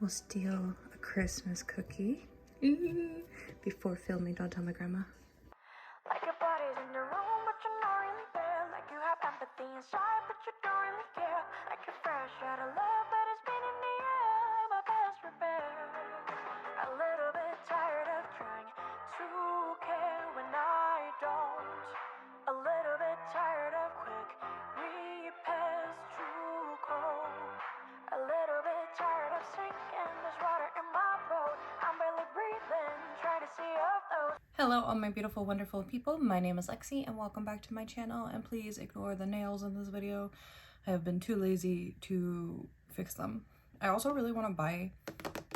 We'll steal a Christmas cookie before filming. Don't tell my grandma. Like your body's in the room, but you're not really there. Like you have empathy inside, but you don't really care. Like you're fresh out of love, but it's been in the air. My best repair. A little bit tired of trying to care when I don't. A little bit tired of quick repairs to grow. A little bit tired of sinking. There's water in my boat. I'm barely breathing, trying to see of those. Hello all my beautiful wonderful people, my name is Lexi and welcome back to my channel, and please ignore the nails in this video. I have been too lazy to fix them. I also really want to buy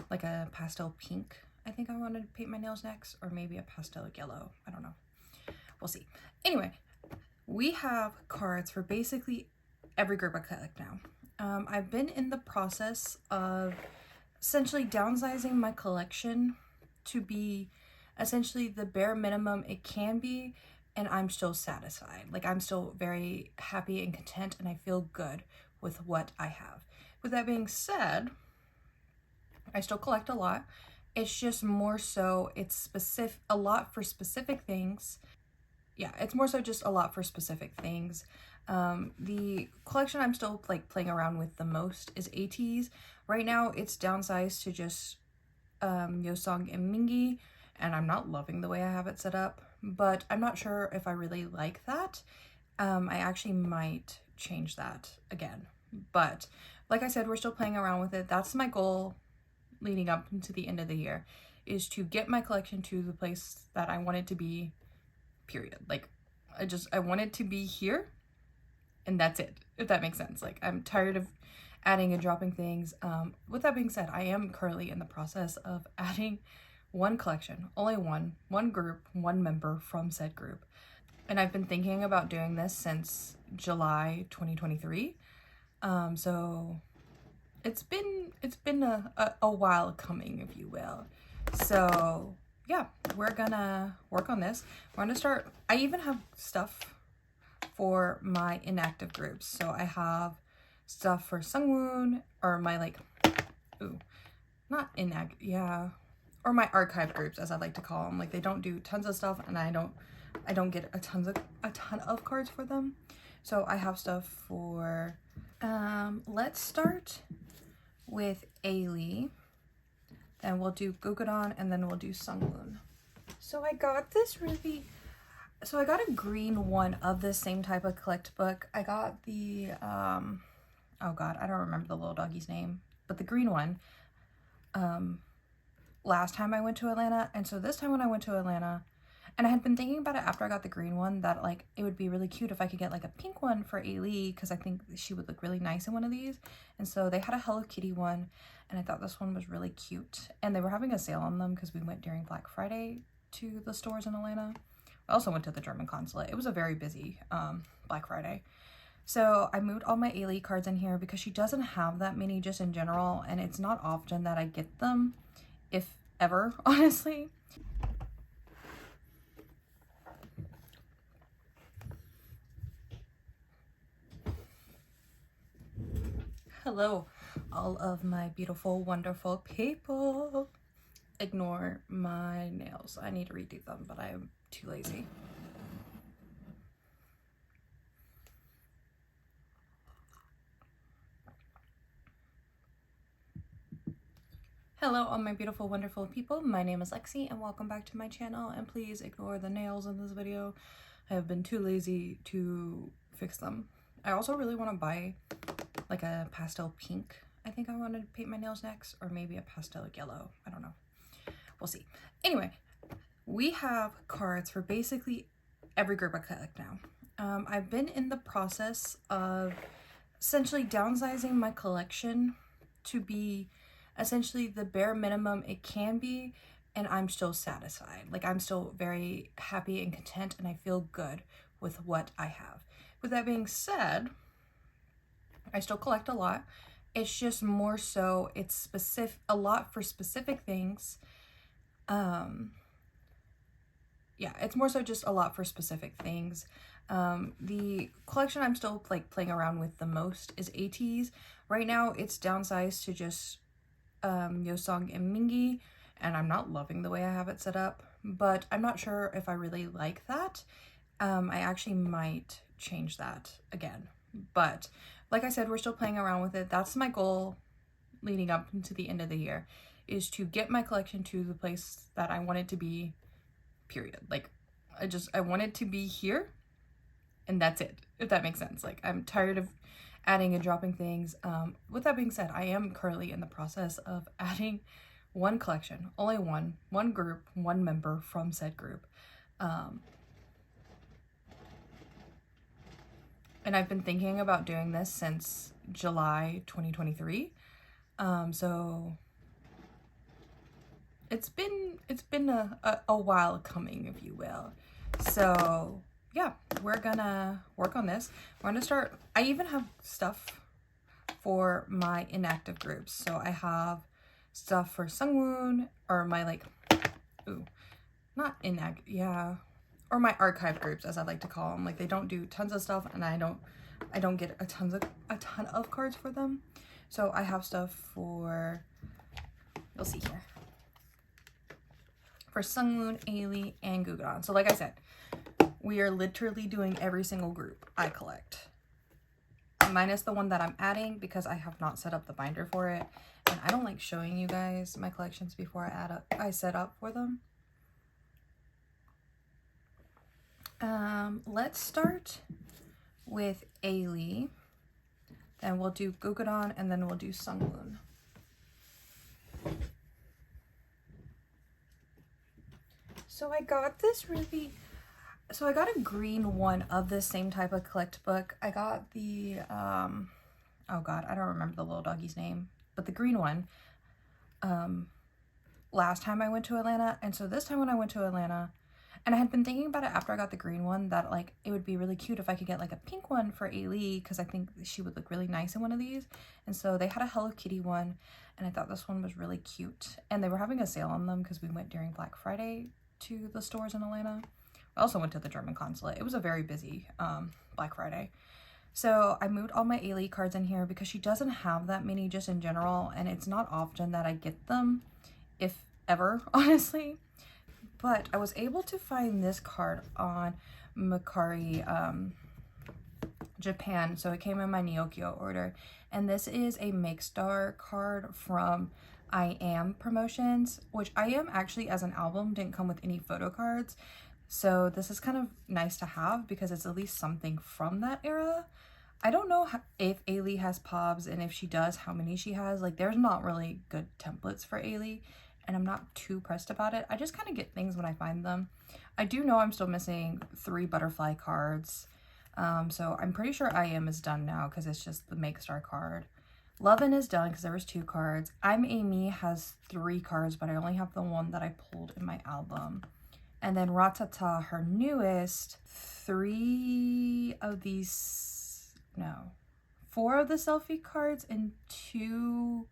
like a pastel pink. I think I want to paint my nails next, or maybe a pastel yellow. I don't know. We'll see. Anyway, we have cards for basically every group I collect now. I've been in the process of essentially downsizing my collection to be essentially the bare minimum it can be, and I'm still satisfied. Like, I'm still very happy and content, and I feel good with what I have. With that being said, I still collect a lot. It's just more so it's a lot for specific things. Yeah, it's more so just a lot for specific things. The collection I'm still like playing around with the most is Ateez. Right now it's downsized to just Yosong and Mingi, and I'm not loving the way I have it set up, but I'm not sure if I really like that. I actually might change that again, but like I said, we're still playing around with it. That's my goal leading up into the end of the year, is to get my collection to the place that I want it to be, period. Like, I want it to be here, and that's it, if that makes sense. Like, I'm tired of adding and dropping things. With that being said, I am currently in the process of adding one collection, only one group, one member from said group. And I've been thinking about doing this since July 2023. So it's been a while coming, if you will. So yeah, we're gonna work on this. We're gonna start. I even have stuff for my inactive groups. So I have stuff for Sungwoon, or my not inactive, yeah, or my archive groups, as I like to call them. Like, they don't do tons of stuff, and I don't get a ton of cards for them. So I have stuff for let's start with Ailey, then we'll do Gugadon, and then we'll do Sungwoon. So I got a green one of the same type of collect book. I got the oh god, I don't remember the little doggy's name, but the green one last time I went to Atlanta. And so this time when I went to Atlanta, and I had been thinking about it after I got the green one, that like it would be really cute if I could get like a pink one for Ailey, because I think she would look really nice in one of these. And so they had a Hello Kitty one, and I thought this one was really cute, and they were having a sale on them because we went during Black Friday to the stores in Atlanta. I also went to the German consulate. It was a very busy Black Friday. So I moved all my Ailey cards in here because she doesn't have that many just in general, and it's not often that I get them, if ever, honestly. Hello, all of my beautiful, wonderful people. Ignore my nails. I need to redo them, but I am too lazy. Hello all my beautiful wonderful people, my name is Lexi and welcome back to my channel, and please ignore the nails in this video. I have been too lazy to fix them. I also really want to buy like a pastel pink. I think I want to paint my nails next, or maybe a pastel yellow. I don't know. We'll see. Anyway, we have cards for basically every group I collect now. I've been in the process of essentially downsizing my collection to be essentially the bare minimum it can be, and I'm still satisfied. Like, I'm still very happy and content, and I feel good with what I have. With that being said, I still collect a lot. It's just more so it's a lot for specific things. Yeah, it's more so just a lot for specific things. The collection I'm still like playing around with the most is Ateez. Right now it's downsized to just Yosong and Mingi, and I'm not loving the way I have it set up, but I'm not sure if I really like that. I actually might change that again, but like I said, we're still playing around with it. That's my goal leading up into the end of the year, is to get my collection to the place that I want it to be, period. Like, I want it to be here, and that's it, if that makes sense. Like, I'm tired of adding and dropping things. With that being said, I am currently in the process of adding one collection, only one group, one member from said group. And I've been thinking about doing this since July 2023. So it's been a while coming, if you will. So yeah, we're gonna work on this. We're gonna start. I even have stuff for my inactive groups. So I have stuff for Sungwoon, or my like, not inactive, yeah, or my archive groups, as I like to call them. Like, they don't do tons of stuff, and I don't get a ton of cards for them. So I have stuff for, you'll see here, for Sungwoon, Ailey, and Gugudan. So like I said, we are literally doing every single group I collect, minus the one that I'm adding because I have not set up the binder for it, and I don't like showing you guys my collections before I set up for them. Let's start with Ailey, then we'll do Gugudan, and then we'll do Sungwoon. So I got a green one of the same type of collect book. I got the, oh god, I don't remember the little doggy's name, but the green one, last time I went to Atlanta. And so this time when I went to Atlanta, and I had been thinking about it after I got the green one, that like it would be really cute if I could get like a pink one for Ailey, because I think she would look really nice in one of these. And so they had a Hello Kitty one, and I thought this one was really cute. And they were having a sale on them because we went during Black Friday to the stores in Atlanta. I also went to the German consulate. It was a very busy Black Friday. So I moved all my Ailey cards in here because she doesn't have that many just in general, and it's not often that I get them, if ever, honestly. But I was able to find this card on Mercari Japan. So it came in my Neokyo order. And this is a Make Star card from I Am Promotions, which I Am actually as an album didn't come with any photo cards. So this is kind of nice to have because it's at least something from that era. I don't know if Ailey has POBs, and if she does, how many she has. Like, there's not really good templates for Ailey, and I'm not too pressed about it. I just kind of get things when I find them. I do know I'm still missing 3 butterfly cards. So I'm pretty sure I Am is done now because it's just the Make Star card. Lovin' is done because there was 2 cards. I'm Amy has 3 cards, but I only have the one that I pulled in my album. And then Ratata, her newest, 3 of these, no, 4 of the selfie cards and 3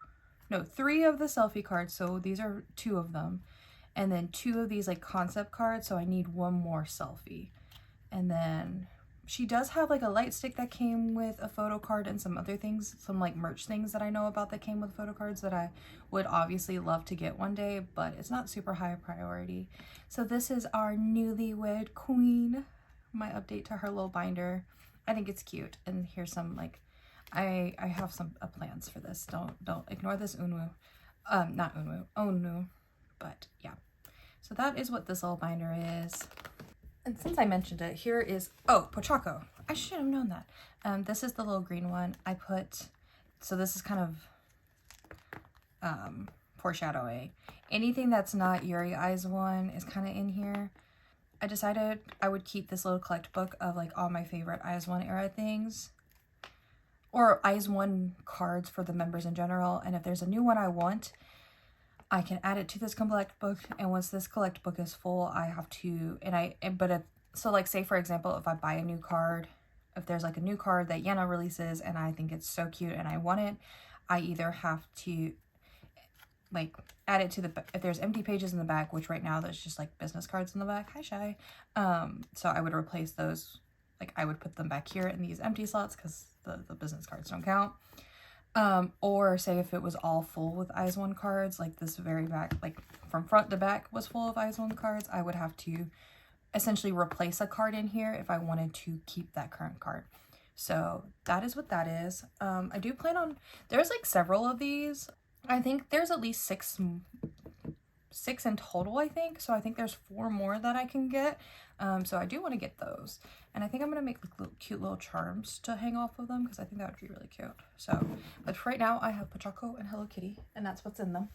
of the selfie cards. So these are 2 of them. And then 2 of these like concept cards. So I need 1 more selfie. And then she does have like a light stick that came with a photo card and some other things, some like merch things that I know about that came with photo cards that I would obviously love to get one day, but it's not super high priority. So this is our newlywed queen, my update to her little binder. I think it's cute. And here's some like, I have some plans for this. Don't ignore this Unwoo. Not Unwoo, Onwoo. But yeah. So that is what this little binder is. And since I mentioned it, here is, oh, Pochako. I should have known that. This is the little green one. I put, so this is kind of foreshadowing. Anything that's not Yuri Eyes one is kind of in here. I decided I would keep this little collect book of like all my favorite Eyes One era things. Or Eyes One cards for the members in general. And if there's a new one I want, I can add it to this collect book, and once this collect book is full, I have to, so like say for example, if I buy a new card, if there's like a new card that Yena releases and I think it's so cute and I want it, I either have to like add it to the, if there's empty pages in the back, which right now there's just like business cards in the back, hi Shy, so I would replace those, like I would put them back here in these empty slots because the business cards don't count. Or say if it was all full with Eyes One cards, like this very back, like from front to back was full of Eyes One cards, I would have to essentially replace a card in here if I wanted to keep that current card. So that is what that is. I do plan on, there's like several of these. I think there's at least six in total, I think. So I think there's 4 more that I can get. So I do want to get those. And I think I'm going to make like cute little charms to hang off of them because I think that would be really cute. So, but right now I have Pochako and Hello Kitty, and that's what's in them.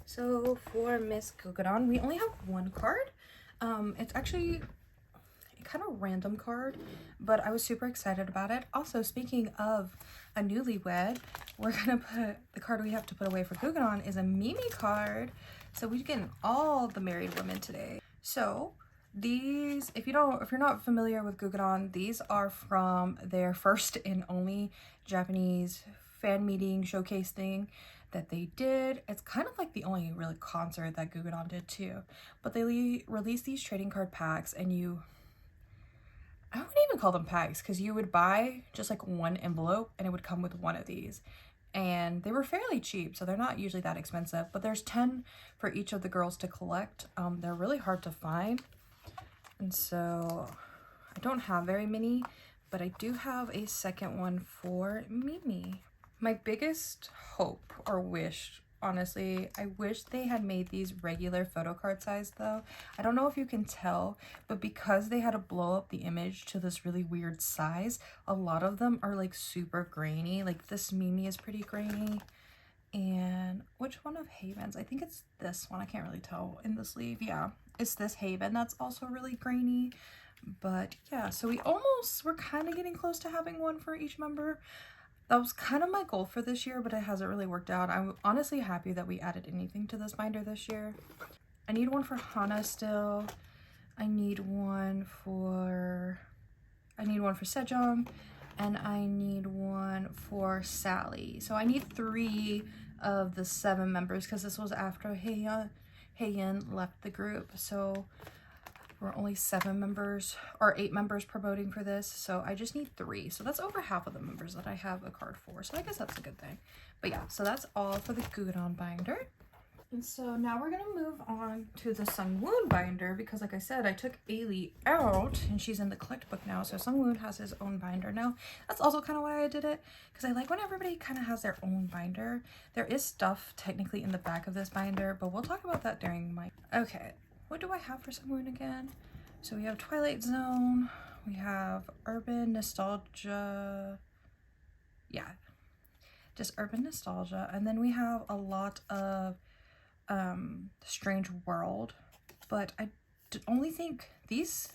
So for Miss Kokodon, we only have 1 card. It's actually a kind of random card, but I was super excited about it. Also, speaking of a newlywed, we're gonna put the card we have to put away for Kokodon is a Mimi card. So we're getting all the married women today. So these, if you're not familiar with Kokodon, these are from their first and only Japanese fan meeting showcase thing that they did. It's kind of like the only really concert that Kokodon did too. But they released these trading card packs, and I wouldn't even call them packs because you would buy just like 1 envelope and it would come with 1 of these. And they were fairly cheap, so they're not usually that expensive, but there's 10 for each of the girls to collect. They're really hard to find, and so I don't have very many, but I do have a second one for Mimi. My biggest hope or wish, honestly, I wish they had made these regular photo card size though. I don't know if you can tell, but because they had to blow up the image to this really weird size, a lot of them are like super grainy. Like this Mimi is pretty grainy. And which one of Haven's? I think it's this one. I can't really tell in the sleeve. Yeah, it's this Haven that's also really grainy. But yeah, so we're kind of getting close to having one for each member. That was kind of my goal for this year, but it hasn't really worked out. I'm honestly happy that we added anything to this binder this year. I need one for Hana still. I need one for Sejong, and I need one for Sally. So I need 3 of the 7 members because this was after Haeyeon left the group. So we're only 7 members or 8 members promoting for this, so I just need 3. So that's over half of the members that I have a card for, so I guess that's a good thing. But yeah, so that's all for the Kokodon binder. And so now we're gonna move on to the Sungwoon binder because, like I said, I took Ailey out and she's in the collect book now, so Sungwoon has his own binder now. That's also kind of why I did it, because I like when everybody kind of has their own binder. There is stuff technically in the back of this binder, but we'll talk about that during my... Okay. What do I have for Sungwoon again? So we have Twilight Zone, we have Urban Nostalgia, yeah, just Urban Nostalgia, and then we have a lot of Strange World, but I only think these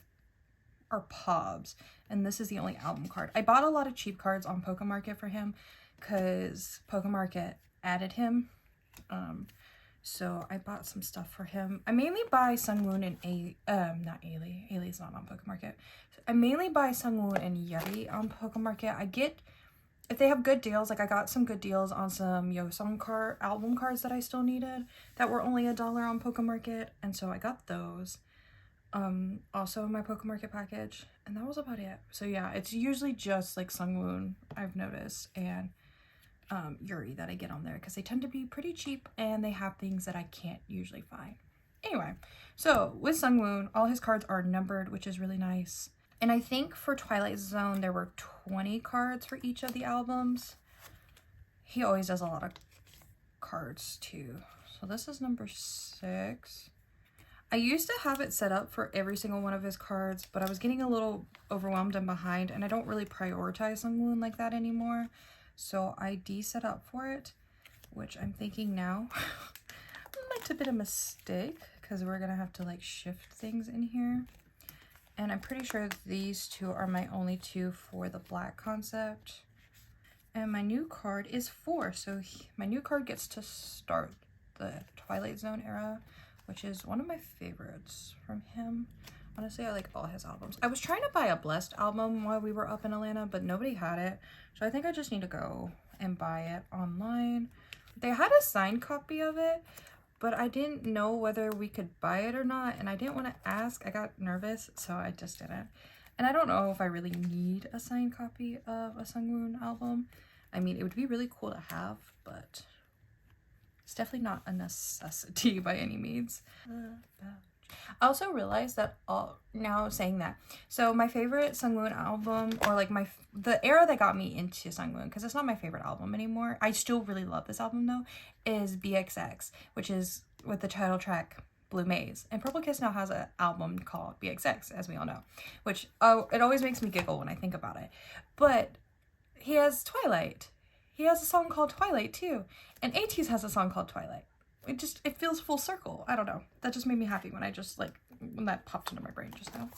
are Pobs, and this is the only album card. I bought a lot of cheap cards on Pokemarket for him because Pokemarket added him. So I bought some stuff for him. I mainly buy Sungwoon and not Ailey. Ailey's not on Pokemarket. I mainly buy Sungwoon and Yuri on Pokemarket. I get, if they have good deals, like I got some good deals on some Yeosang album cards that I still needed that were only $1 on Pokemarket, and so I got those. Also in my Pokemarket package, and that was about it. So yeah, it's usually just like Sungwoon, I've noticed, and Yuri that I get on there because they tend to be pretty cheap and they have things that I can't usually find. Anyway, so with Sungwoon, all his cards are numbered, which is really nice. And I think for Twilight Zone, there were 20 cards for each of the albums. He always does a lot of cards too. So this is number 6. I used to have it set up for every single one of his cards, but I was getting a little overwhelmed and behind, and I don't really prioritize Sungwoon like that anymore. So I de-set up for it, which I'm thinking now might have been a mistake because we're going to have to like shift things in here. And I'm pretty sure these 2 are my only 2 for the black concept. And my new card is 4. So my new card gets to start the Twilight Zone era, which is one of my favorites from him. Honestly, I like all his albums. I was trying to buy a Blessed album while we were up in Atlanta, but nobody had it. So I think I just need to go and buy it online. They had a signed copy of it, but I didn't know whether we could buy it or not, and I didn't want to ask. I got nervous, so I just didn't. And I don't know if I really need a signed copy of a Sungwoon album, I mean, it would be really cool to have, but it's definitely not a necessity by any means. I also realized that now saying that, so my favorite Sungwoon album, or like the era that got me into Sungwoon, because it's not my favorite album anymore, I still really love this album though, is BXX, which is with the title track Blue Maze. And Purple Kiss now has an album called BXX, as we all know, which it always makes me giggle when I think about it. But he has Twilight. He has a song called Twilight too, and Ateez has a song called Twilight. It feels full circle. I don't know. That just made me happy when when that popped into my brain just now.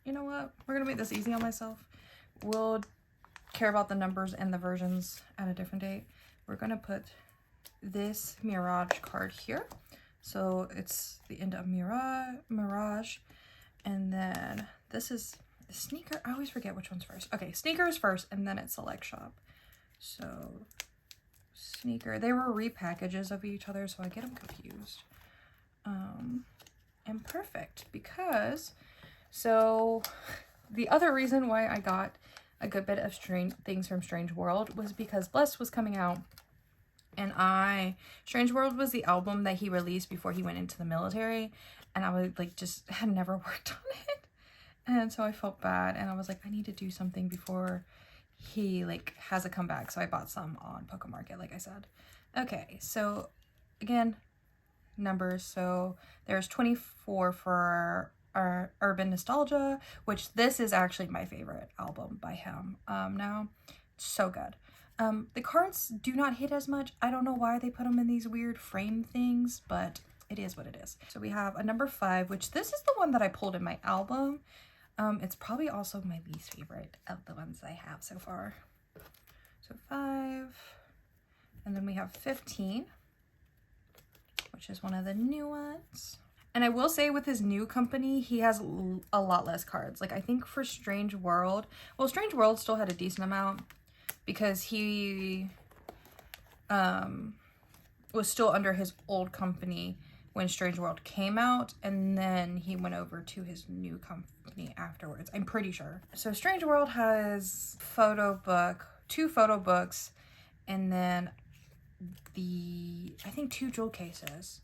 You know what? We're gonna make this easy on myself. We'll care about the numbers and the versions at a different date. We're gonna put this Mirage card here. So it's the end of Mirage. And then this is the sneaker. I always forget which one's first. Okay, sneakers first, and then it's Select Shop. So sneaker. They were repackages of each other, so I get them confused. And perfect, because so the other reason why I got a good bit of things from Strange World was because Blessed was coming out, and Strange World was the album that he released before he went into the military, and I was like, just had never worked on it, and so I felt bad, and I was like, I need to do something before he like has a comeback. So I bought some on Photocards, like I said. Okay, so again, numbers. So there's 24 for our Urban Nostalgia, which this is actually my favorite album by him now. So good. The cards do not hit as much. I don't know why they put them in these weird frame things, but it is what it is. So we have a number 5, which this is the one that I pulled in my album. It's probably also my least favorite of the ones I have so far. So 5, and then we have 15, which is one of the new ones. And I will say with his new company, he has a lot less cards. Like I think for Strange World, well, Strange World still had a decent amount because he was still under his old company when Strange World came out, and then he went over to his new company afterwards, I'm pretty sure. So Strange World has two photo books, and then I think 2 jewel cases.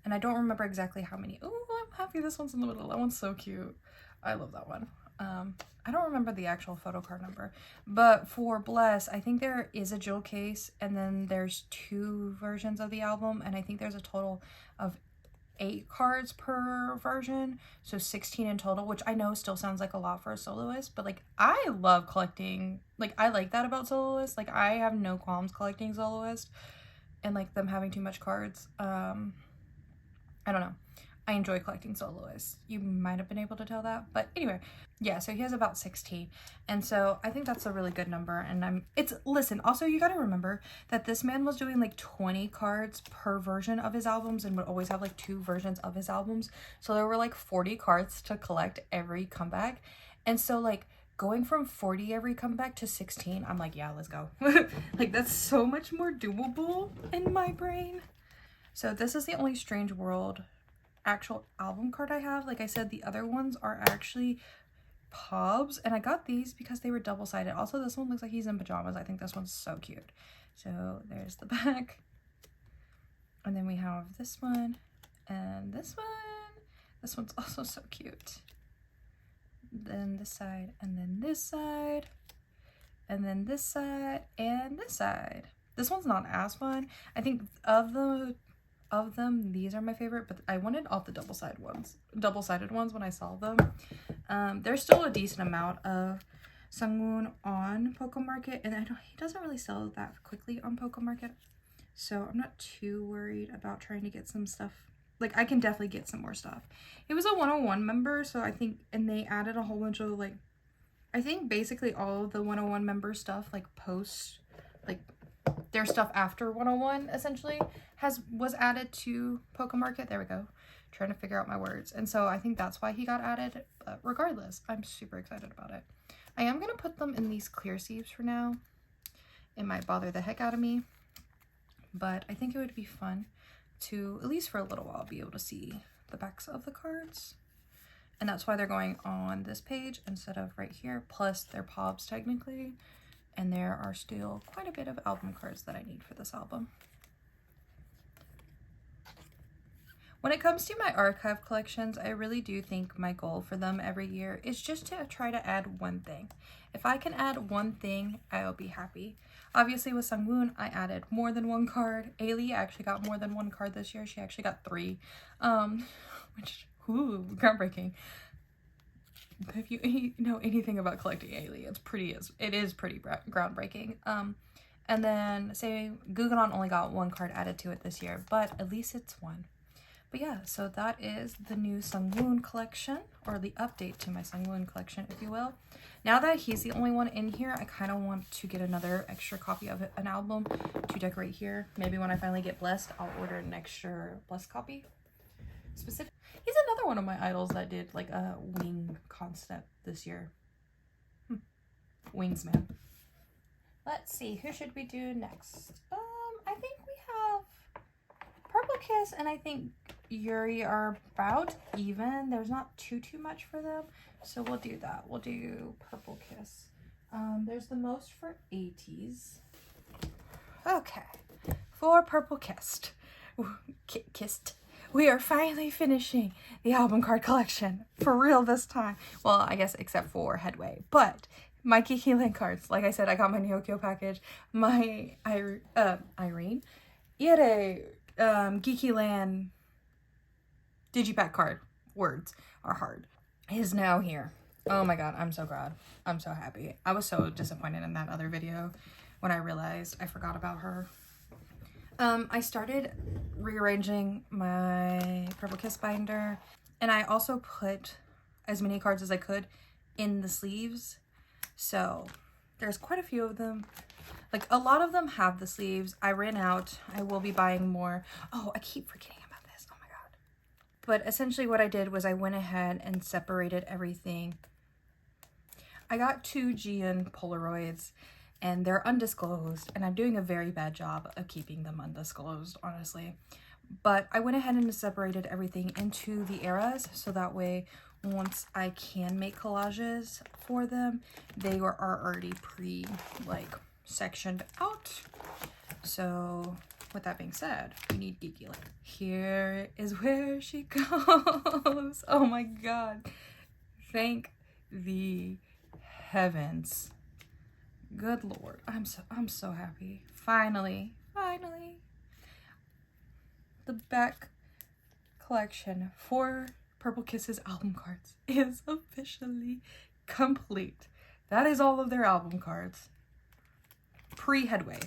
And I don't remember exactly how many. Oh, I'm happy this one's in the middle. That one's so cute. I love that one. I don't remember the actual photo card number, but for Bless, I think there is a jewel case, and then there's 2 versions of the album, and I think there's a total of 8 cards per version, so 16 in total, which I know still sounds like a lot for a soloist, but like I love collecting, like I like that about soloists. Like I have no qualms collecting soloists and like them having too much cards. I don't know. I enjoy collecting soloists. You might have been able to tell that, but anyway, yeah, so he has about 16, and so I think that's a really good number. And listen, also you got to remember that this man was doing like 20 cards per version of his albums and would always have like 2 versions of his albums, so there were like 40 cards to collect every comeback. And so like going from 40 every comeback to 16, I'm like, yeah, let's go. Like that's so much more doable in my brain. So this is the only Strange World actual album card I have. Like I said, the other ones are actually Pobs, and I got these because they were double-sided. Also, this one looks like he's in pajamas. I think this one's so cute. So there's the back, and then we have this one and this one. This one's also so cute. Then this side, and then this side, and then this side, and this side. This one's not as fun. I think of them, these are my favorite, but I wanted all the double-sided ones when I saw them. There's still a decent amount of Sungwoon on Photocards, and he doesn't really sell that quickly on Photocards, so I'm not too worried about trying to get some stuff. Like I can definitely get some more stuff. He was a 101 member, so I think, and they added a whole bunch of like, I think basically all of the 101 member stuff, like post, like their stuff after 101 essentially was added to Photocards. There we go. Trying to figure out my words. And so I think that's why he got added. But regardless, I'm super excited about it. I am going to put them in these clear sieves for now. It might bother the heck out of me, but I think it would be fun to, at least for a little while, be able to see the backs of the cards. And that's why they're going on this page instead of right here. Plus they're Pobs technically. and there are still quite a bit of album cards that I need for this album. When it comes to my archive collections, I really do think my goal for them every year is just to try to add one thing. If I can add one thing, I'll be happy. Obviously with Sungwoon, I added more than one card. Ailey actually got more than one card this year. She actually got 3, which, groundbreaking. If you know anything about collecting Ailey, it is pretty groundbreaking. And then say Guggeon only got 1 card added to it this year, but at least it's 1. But yeah, so that is the new Sungwoon collection, or the update to my Sungwoon collection, if you will. Now that he's the only one in here, I kind of want to get another extra copy of an album to decorate here. Maybe when I finally get blessed, I'll order an extra blessed copy. He's another one of my idols that did like a wing concept this year. Wings, man. Let's see, who should we do next? I think we have Purple Kiss and I think Yuri are about even. There's not too much for them, so we'll do that. We'll do Purple Kiss. There's the most for Ateez. Okay, for Purple Kissed, we are finally finishing the album card collection for real this time. Well, I guess except for Headway, but my Kiki Land cards. Like I said, I got my Nyokyo package, my Irene, Yuri, Geeky Land Digipack card, words are hard, is now here. Oh my god, I'm so glad. I'm so happy. I was so disappointed in that other video when I realized I forgot about her. I started rearranging my Purple Kiss binder, and I also put as many cards as I could in the sleeves. So there's quite a few of them. Like, a lot of them have the sleeves. I ran out. I will be buying more. Oh, I keep forgetting about this. Oh my god. But essentially what I did was I went ahead and separated everything. I got 2 Jian Polaroids, and they're undisclosed, and I'm doing a very bad job of keeping them undisclosed, honestly. But I went ahead and separated everything into the eras, so that way once I can make collages for them, they are already sectioned out. So with that being said, we need Geeky Land. Here is where she goes. Oh my god. Thank the heavens. Good lord. I'm so happy. Finally. The back collection for Purple Kiss's album cards is officially complete. That is all of their album cards. Pre-Headway,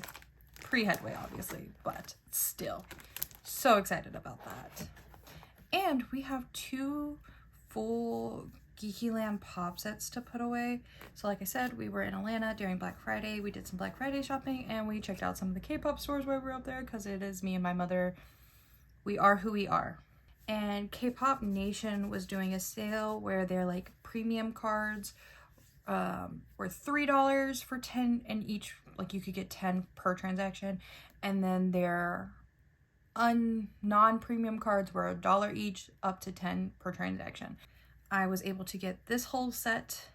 obviously, but still so excited about that. And we have 2 full Geeky Land pop sets to put away. So like I said, we were in Atlanta during Black Friday. We did some Black Friday shopping, and we checked out some of the K-pop stores while we were up there, because it is me and my mother. We are who we are. And K-Pop Nation was doing a sale where their like premium cards were $3 for 10, and each, like, you could get 10 per transaction, and then their non-premium cards were $1 each, up to 10 per transaction. I was able to get this whole set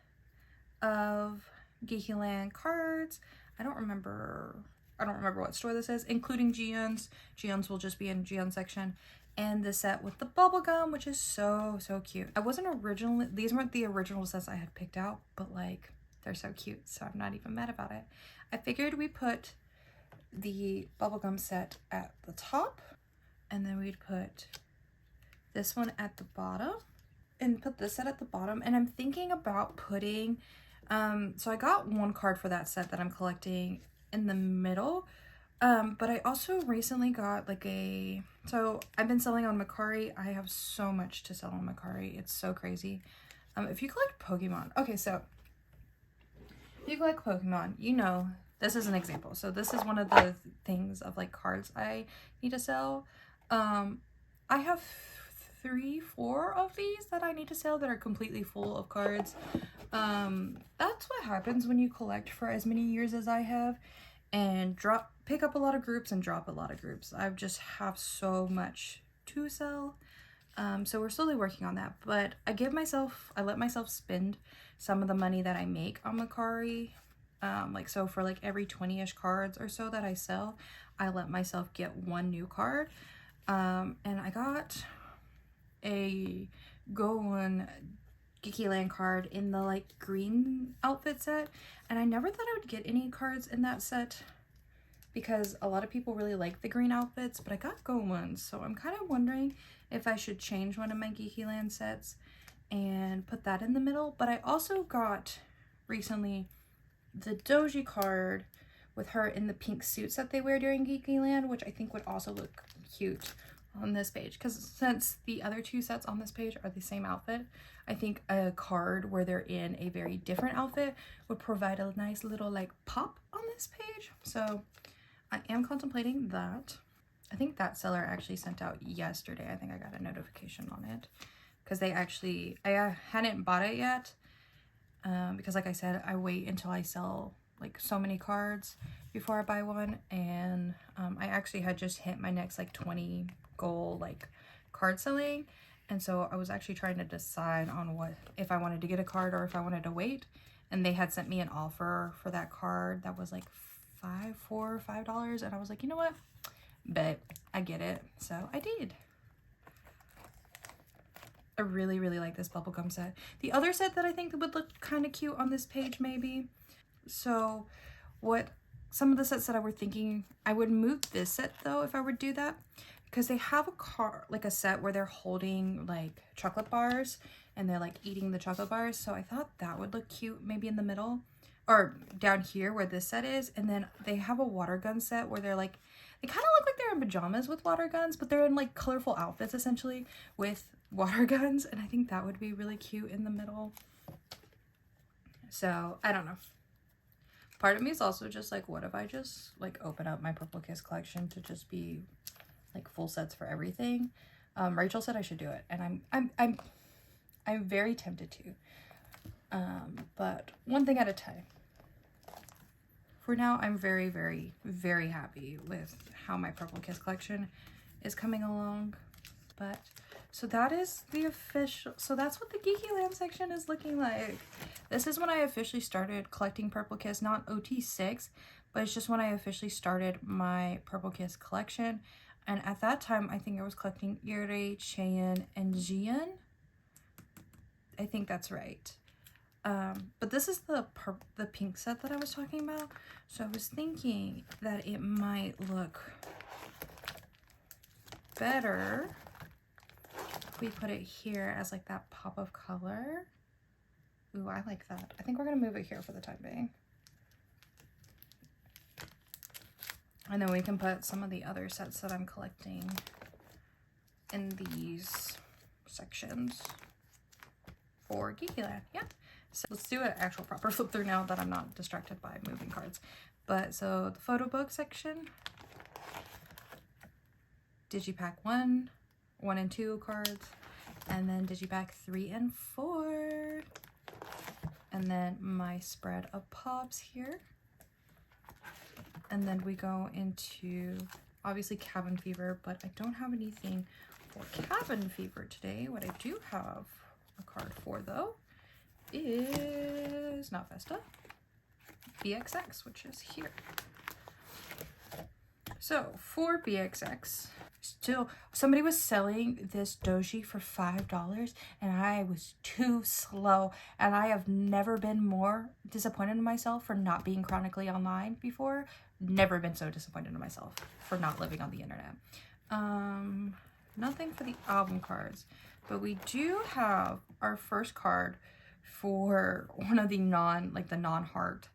of Geeky Land cards. I don't remember what store this is, including Jian's. Jian's will just be in Jian section. And the set with the bubblegum, which is so cute. These weren't the original sets I had picked out, but like, they're so cute, so I'm not even mad about it. I figured we put the bubblegum set at the top, and then we'd put this one at the bottom, and put this set at the bottom. And I'm thinking about putting, so I got 1 card for that set that I'm collecting in the middle. But I also recently got so I've been selling on Mercari. I have so much to sell on Mercari. It's so crazy. If you collect Pokemon, okay, so if you collect Pokemon, you know, this is an example. So this is one of the things of like cards I need to sell. I have 3-4 of these that I need to sell that are completely full of cards. That's what happens when you collect for as many years as I have, and pick up a lot of groups and drop a lot of groups. I just have so much to sell. So we're slowly working on that, but I let myself spend some of the money that I make on Mercari Like, so for like every 20-ish cards or so that I sell, I let myself get one new card. And I got a Go One Geeky Land card in the like green outfit set, and I never thought I would get any cards in that set because a lot of people really like the green outfits, but I got Go Ones, so I'm kind of wondering if I should change one of my Geeky Land sets and put that in the middle. But I also got recently the Doji card with her in the pink suits that they wear during Geeky Land, which I think would also look cute on this page, because since the other two sets on this page are the same outfit, I think a card where they're in a very different outfit would provide a nice little like pop on this page. So I am contemplating that. I think that seller actually sent out yesterday. I think I got a notification on it because they actually, I hadn't bought it yet because like I said, I wait until I sell like so many cards before I buy one. And I actually had just hit my next like 20 goal like card selling. And so I was actually trying to decide on what, if I wanted to get a card or if I wanted to wait. And they had sent me an offer for that card that was like $5 and I was like, you know what, but I get it, so I did. I really like this bubblegum set. The other set that I think would look kind of cute on this page maybe, so what some of the sets that I were thinking, I would move this set though if I would do that, because they have a card like a set where they're holding like chocolate bars and they're like eating the chocolate bars, so I thought that would look cute maybe in the middle or down here where this set is. And then they have a water gun set where they're like, they kind of look like they're in pajamas with water guns, but they're in like colorful outfits essentially with water guns, and I think that would be really cute in the middle. So I don't know, part of me is also just like, what if I just like open up my Purple Kiss collection to just be like full sets for everything? Rachel said I should do it, and I'm very tempted to, but one thing at a time. For now, I'm very happy with how my Purple Kiss collection is coming along. But so that is the official, so that's what the Geeky Land section is looking like. This is when I officially started collecting Purple Kiss, not OT6, but it's just when I officially started my Purple Kiss collection. And at that time, I think I was collecting Yuri, Cheyenne, and Jian. I think that's right. But this is the pink set that I was talking about. So I was thinking that it might look better if we put it here as like that pop of color. Ooh, I like that. I think we're gonna move it here for the time being. And then we can put some of the other sets that I'm collecting in these sections for Geeky Land. Yeah. So let's do an actual proper flip through now that I'm not distracted by moving cards. But so the photo book section, Digipack 1, 1 and 2 cards, and then Digipack 3 and 4. And then my spread of pops here. And then we go into obviously Cabin Fever, but I don't have anything for Cabin Fever today. What I do have a card for though is not Vesta, BXX, which is here. So for BXX, still somebody was selling this doji for $5 and I was too slow, and I have never been more disappointed in myself for not being chronically online before. Never been so disappointed in myself for not living on the internet. Nothing for the album cards, but we do have our first card for one of the non-heart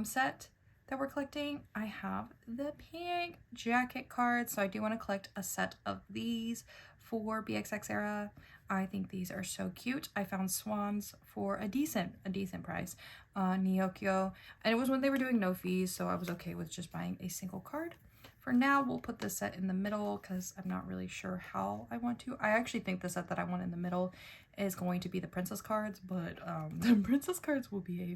set that we're collecting. I have the pink jacket card, so I do want to collect a set of these for BXX era. I think these are so cute. I found swans for a decent price on Nyokyo, and it was when they were doing no fees, so I was okay with just buying a single card. For now, we'll put this set in the middle because I'm not really sure how I want to. I actually think the set that I want in the middle is going to be the princess cards, but the princess cards will be a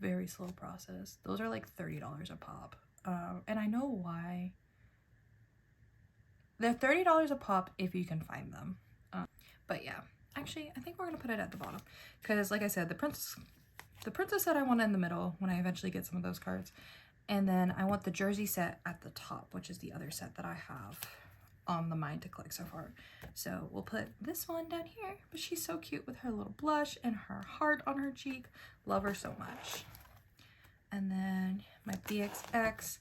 very slow process. Those are like $30 a pop, and I know why. They're $30 a pop if you can find them, but yeah, actually I think we're gonna put it at the bottom because like I said, the princess the princess set I want in the middle when I eventually get some of those cards. And then I want the jersey set at the top, which is the other set that I have on the mind to collect so far. So we'll put this one down here, but she's so cute with her little blush and her heart on her cheek. Love her so much. And then my BXX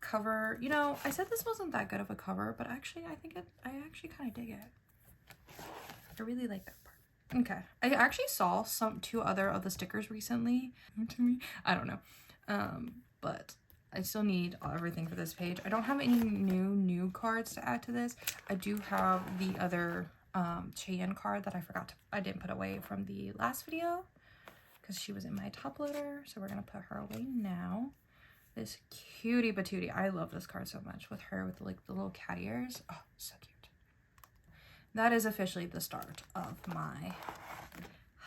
cover. You know, I said this wasn't that good of a cover, but actually I actually kind of dig it. I really like that part. Okay, I actually saw two other of the stickers recently to me. I don't know, but I still need everything for this page. I don't have any new cards to add to this. I do have the other Cheyenne card that I didn't put away from the last video because she was in my top loader. So we're gonna put her away now. This cutie patootie. I love this card so much with her with like the little cat ears. Oh, so cute. That is officially the start of my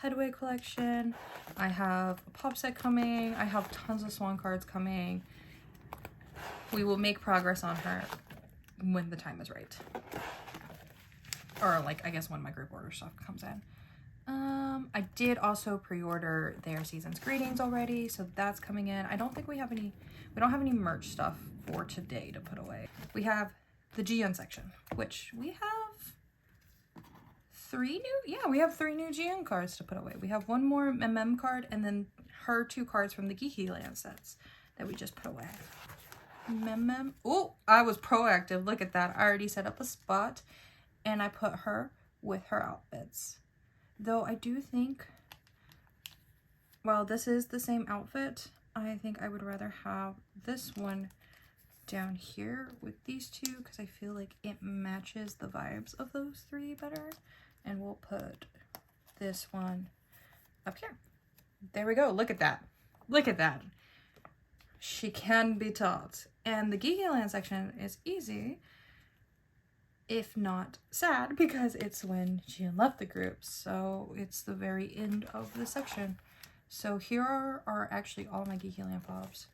Headway collection. I have a pop set coming. I have tons of Swan cards coming. We will make progress on her when the time is right. Or like, I guess when my group order stuff comes in. I did also pre-order their Season's Greetings already, so that's coming in. I don't think we don't have any merch stuff for today to put away. We have the Gion section, which we have three new Gion cards to put away. We have one more MM card and then her 2 cards from the Geeky Land sets that we just put away. Oh, I was proactive. Look at that. I already set up a spot and I put her with her outfits. Though I do think, while this is the same outfit, I think I would rather have this one down here with these 2 because I feel like it matches the vibes of those 3 better. And we'll put this one up here. There we go. Look at that. Look at that. She can be taught. And the Geeky Land section is easy, if not sad, because it's when she left the group. So it's the very end of the section. So here are actually all my Geeky Land pops,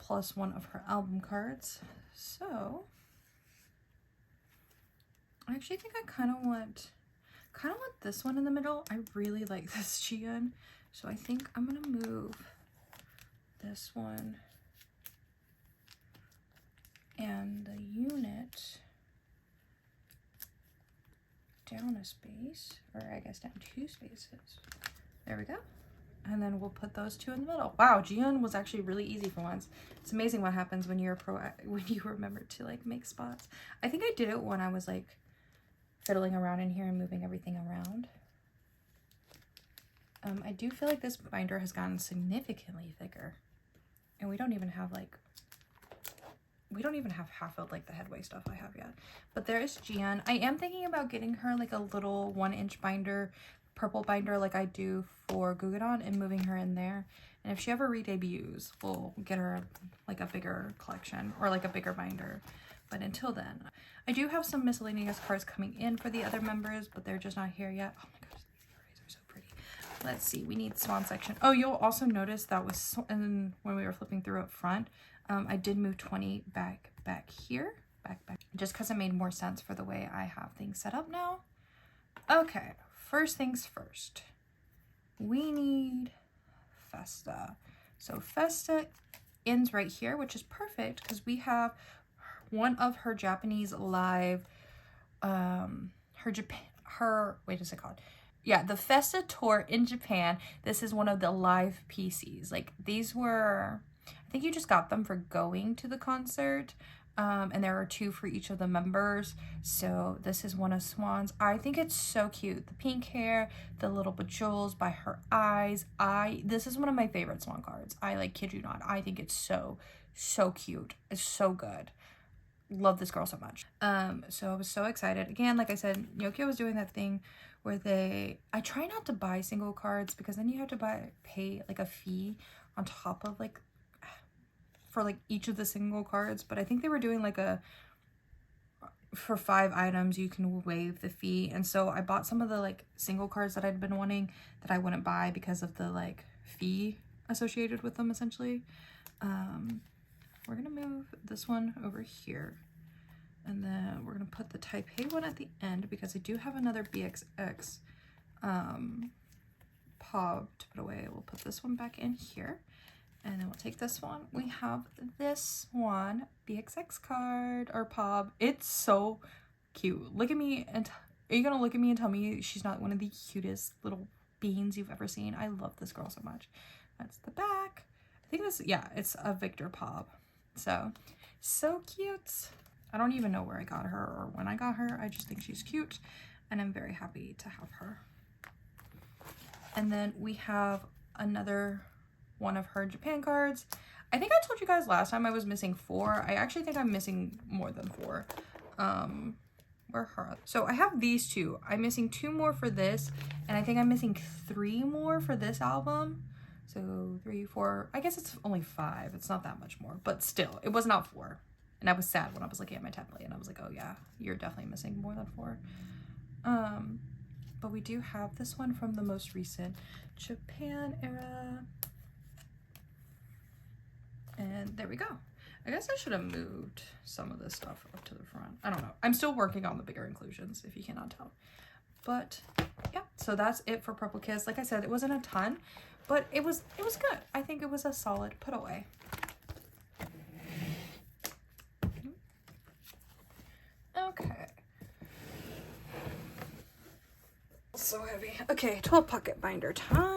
plus one of her album cards. So I actually think I kind of want this one in the middle. I really like this Gion, so I think I'm gonna move this one and the unit down a space, or I guess down 2 spaces. There we go. And then we'll put those 2 in the middle. Wow, Gion was actually really easy for once. It's amazing what happens when you remember to like make spots. I think I did it when I was like fiddling around in here and moving everything around. I do feel like this binder has gotten significantly thicker, and we don't even have half of like the Headway stuff I have yet. But there is Gion. I am thinking about getting her like a little 1-inch binder, purple binder like I do for Guggenon, and moving her in there. And if she ever re-debuts, we'll get her like a bigger collection or like a bigger binder. But until then, I do have some miscellaneous cards coming in for the other members, but they're just not here yet. Oh my gosh, these Yuris are so pretty. Let's see, we need Swan section. Oh, you'll also notice that when we were flipping through up front, I did move 20 back here, back, just because it made more sense for the way I have things set up now. Okay, first things first. We need Festa. So Festa ends right here, which is perfect because we have one of her Japanese live, wait, is it called? Yeah, the Festa tour in Japan. This is one of the live PCs. Like, these were, I think you just got them for going to the concert. And there are 2 for each of the members. So this is one of Swan's. I think it's so cute. The pink hair, the little bejewels by her eyes. This is one of my favorite Swan cards. I like, kid you not. I think it's so cute. It's so good. Love this girl so much. So I was so excited. Again, like I said, Yokio was doing that thing where I try not to buy single cards because then you have to pay like a fee on top of like for like each of the single cards. But I think they were doing like for 5 items you can waive the fee. And so I bought some of the like single cards that I'd been wanting that I wouldn't buy because of the like fee associated with them essentially. We're gonna move this one over here, and then we're gonna put the Taipei one at the end because I do have another BXX pop to put away. We'll put this one back in here. And then we'll take this one. We have this one, BXX card or pop. It's so cute. Look at me and are you gonna look at me and tell me she's not one of the cutest little beans you've ever seen? I love this girl so much. That's the back. I think this, yeah, it's a Victor pop. So cute. I don't even know where I got her or when I got her. I just think she's cute and I'm very happy to have her. And then we have another one of her Japan cards. I think I told you guys last time I was missing 4. I actually think I'm missing more than 4. Where her? So I have these 2. I'm missing 2 more for this, and I think I'm missing 3 more for this album. So 3, 4, I guess it's only 5. It's not that much more, but still, it was not 4. And I was sad when I was looking at my template and I was like, oh yeah, you're definitely missing more than 4. But we do have this one from the most recent Japan era. And there we go. I guess I should have moved some of this stuff up to the front. I don't know. I'm still working on the bigger inclusions, if you cannot tell. But yeah, so that's it for Purple Kiss. Like I said, it wasn't a ton, but it was good. I think it was a solid put away. Okay. So heavy. Okay, 12 pocket binder time.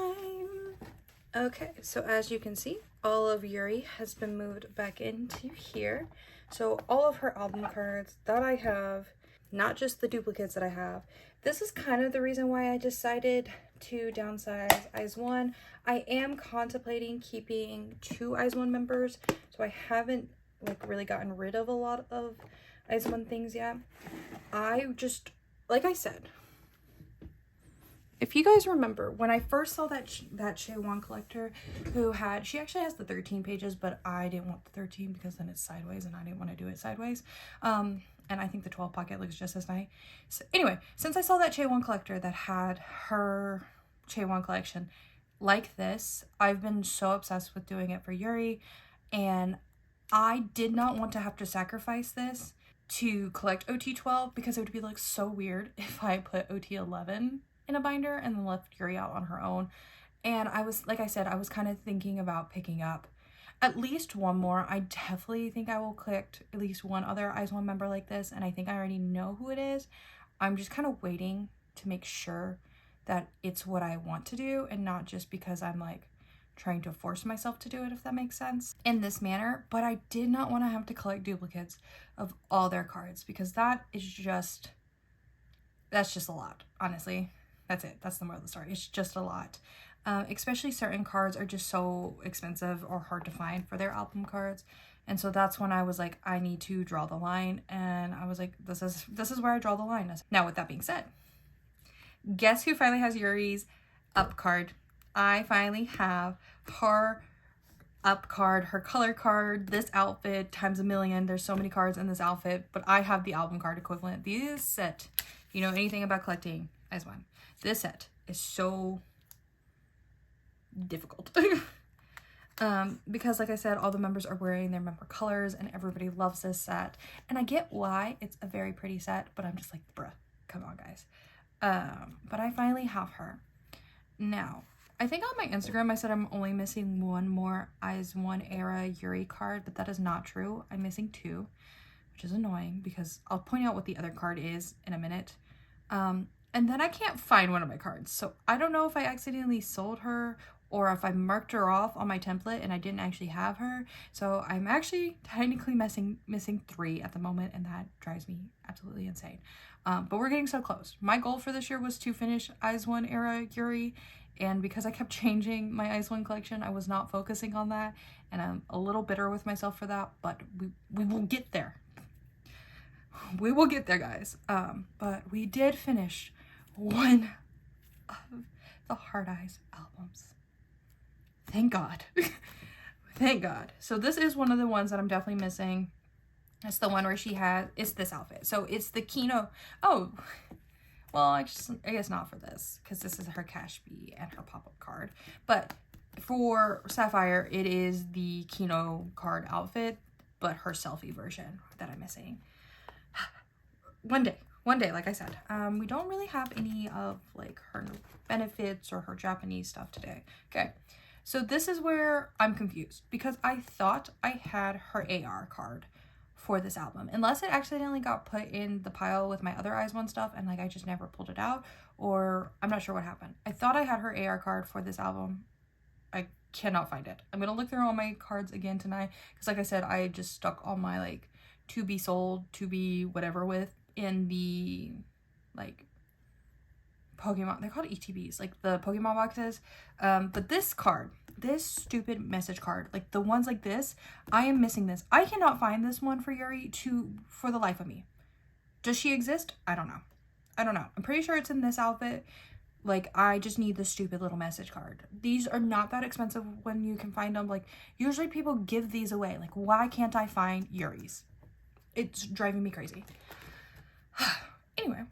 Okay, so as you can see, all of Yuri has been moved back into here. So all of her album cards that I have, not just the duplicates that I have. This is kind of the reason why I decided to downsize IZ*ONE. I am contemplating keeping 2 IZ*ONE members, so I haven't like really gotten rid of a lot of IZ*ONE things yet. I just, like I said, if you guys remember, when I first saw that Chaewon collector who had, she actually has the 13 pages, but I didn't want the 13 because then it's sideways and I didn't want to do it sideways. And I think the 12 pocket looks just as nice. So anyway, since I saw that Chaewon collector that had her Chaewon collection like this, I've been so obsessed with doing it for Yuri. And I did not want to have to sacrifice this to collect OT12 because it would be like so weird if I put OT11 in a binder and then left Yuri out on her own. And I was, like I said, I was kind of thinking about picking up at least one more. I definitely think I will collect at least one other IZ*ONE member like this, and I think I already know who it is. I'm just kind of waiting to make sure that it's what I want to do and not just because I'm like trying to force myself to do it, if that makes sense, in this manner. But I did not want to have to collect duplicates of all their cards because that is just, that's just a lot, honestly. That's it. That's the moral of the story. It's just a lot. Especially certain cards are just so expensive or hard to find for their album cards. And so that's when I was like, I need to draw the line. And I was like, this is where I draw the line. Now, with that being said, guess who finally has Yuri's up card? I finally have her up card, her color card, this outfit times a million. There's so many cards in this outfit, but I have the album card equivalent. This set, you know anything about collecting IZ*ONE, this set is so difficult. Because like I said, all the members are wearing their member colors and everybody loves this set. And I get why it's a very pretty set, but I'm just like, bruh, come on guys. But I finally have her. Now, I think on my Instagram I said I'm only missing one more IZ*ONE era Yuri card, but that is not true. I'm missing 2, which is annoying because I'll point out what the other card is in a minute. And then I can't find one of my cards. So I don't know if I accidentally sold her or if I marked her off on my template and I didn't actually have her. So I'm actually technically missing 3 at the moment, and that drives me absolutely insane. But we're getting so close. My goal for this year was to finish IZ*ONE era Yuri, and because I kept changing my IZ*ONE collection, I was not focusing on that, and I'm a little bitter with myself for that, but we will get there. We will get there, guys. But we did finish one of the Hard Eyes albums. Thank God. Thank God. So this is one of the ones that I'm definitely missing. It's the one where she has, it's this outfit. So it's the Kino. Oh, well, I guess not for this, because this is her Cash B and her pop-up card. But for Sapphire, it is the Kino card outfit, but her selfie version that I'm missing. One day, like I said. We don't really have any of like her benefits or her Japanese stuff today. Okay, so this is where I'm confused because I thought I had her AR card for this album, unless it accidentally got put in the pile with my other Eyes One stuff and like I just never pulled it out, or I'm not sure what happened. I thought I had her AR card for this album. I cannot find it. I'm gonna look through all my cards again tonight because like I said, I just stuck all my like to be sold, to be whatever with in the like Pokemon, they're called ETBs, like the Pokemon boxes. But this card, this stupid message card, like the ones like this, I am missing this. I cannot find this one for Yuri for the life of me. Does she exist? I don't know. I don't know. I'm pretty sure it's in this outfit. Like, I just need the stupid little message card. These are not that expensive when you can find them. Like, usually people give these away. Like, why can't I find Yuri's? It's driving me crazy. Anyway,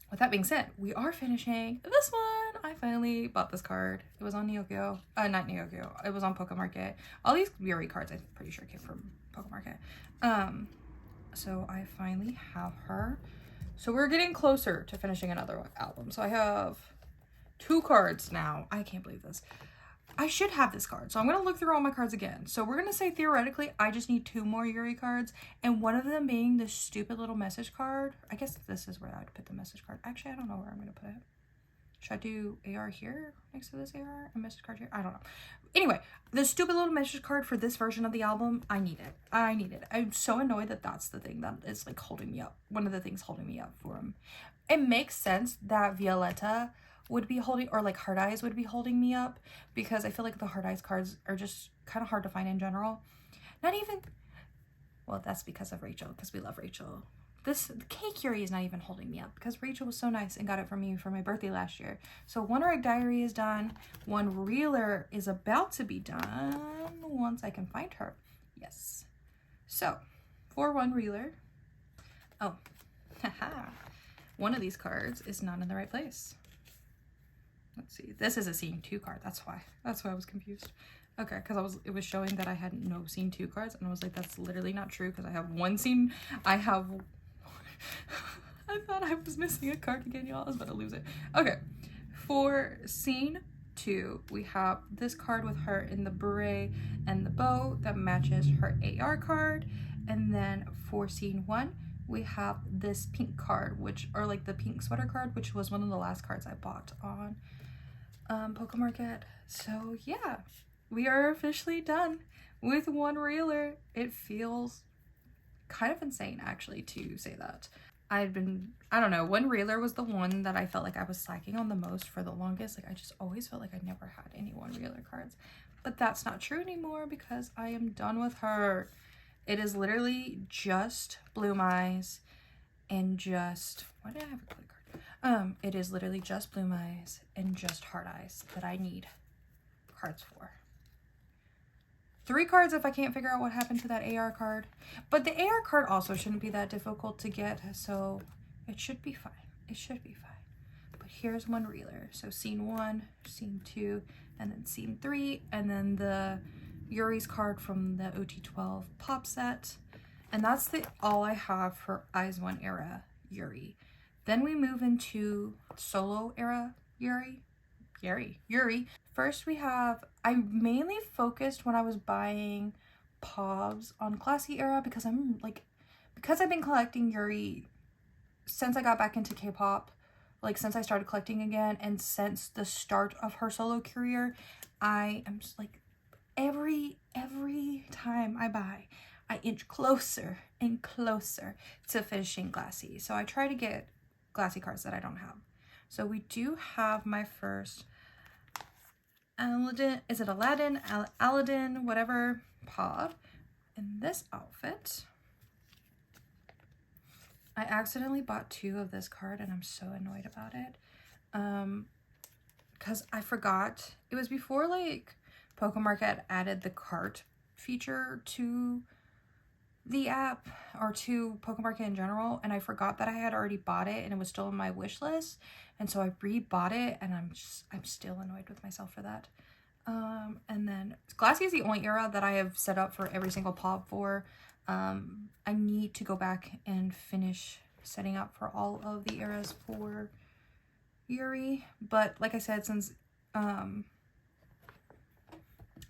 with that being said, we are finishing this one. I finally bought this card. It was on Neokyo. Not Neokyo. It was on Pokemarket. All these Yuri cards, I'm pretty sure came from Pokemarket. So I finally have her. So we're getting closer to finishing another album. So I have 2 cards now. I can't believe this. I should have this card. So I'm going to look through all my cards again. So we're going to say theoretically, I just need 2 more Yuri cards. And one of them being this stupid little message card. I guess this is where I would put the message card. Actually, I don't know where I'm going to put it. Should I do AR here next to this AR? A message card here? I don't know. Anyway, the stupid little message card for this version of the album, I need it. I need it. I'm so annoyed that that's the thing that is like holding me up. One of the things holding me up for him. It makes sense that Violetta would be holding, or like Heart Eyes would be holding me up, because I feel like the Heart Eyes cards are just kind of hard to find in general. Not even, well, that's because of Rachel, because we love Rachel. This Cake Yuri is not even holding me up because Rachel was so nice and got it for me for my birthday last year. So One Rag Diary is done. One Reeler is about to be done once I can find her. Yes. So for One Reeler, oh, haha, one of these cards is not in the right place. Let's see. This is a Scene 2 card. That's why I was confused. Okay, because it was showing that I had no Scene 2 cards, and I was like, that's literally not true because I have one scene. I thought I was missing a card again, y'all. I was about to lose it. Okay, for Scene 2, we have this card with her in the beret and the bow that matches her AR card. And then for Scene 1, we have this pink card, or like the pink sweater card, which was one of the last cards I bought on Pokemarket. So yeah, we are officially done with One Reeler. It feels kind of insane actually to say that. I don't know, One Reeler was the one that I felt like I was slacking on the most for the longest. Like I just always felt like I never had any One Reeler cards, but that's not true anymore because I am done with her. It is literally just Bloom Eyes and just, why did I have a click card? It is literally just Bloom Eyes and just Heart Eyes that I need cards for. 3 cards if I can't figure out what happened to that AR card. But the AR card also shouldn't be that difficult to get, so it should be fine. It should be fine. But here's One Reeler. So Scene 1, Scene 2, and then Scene 3, and then the Yuri's card from the OT12 pop set. And that's all I have for Eyes One era Yuri. Then we move into solo era Yuri. First we have, I mainly focused when I was buying POVs on Classy era because I've been collecting Yuri since I got back into K-pop, like since I started collecting again, and since the start of her solo career, I am just like, every time I buy, I inch closer and closer to finishing Glassy. So I try to get Glassy cards that I don't have. So we do have my first Aladdin, is it Aladdin? Aladdin, whatever, POV. In this outfit, I accidentally bought 2 of this card and I'm so annoyed about it. Because I forgot, it was before like Pokemarket added the cart feature to the app or to Pokemarket in general, and I forgot that I had already bought it and it was still on my wish list, and so I rebought it and I'm still annoyed with myself for that. And then Glassy is the only era that I have set up for every single POV for. I need to go back and finish setting up for all of the eras for Yuri. But like I said, since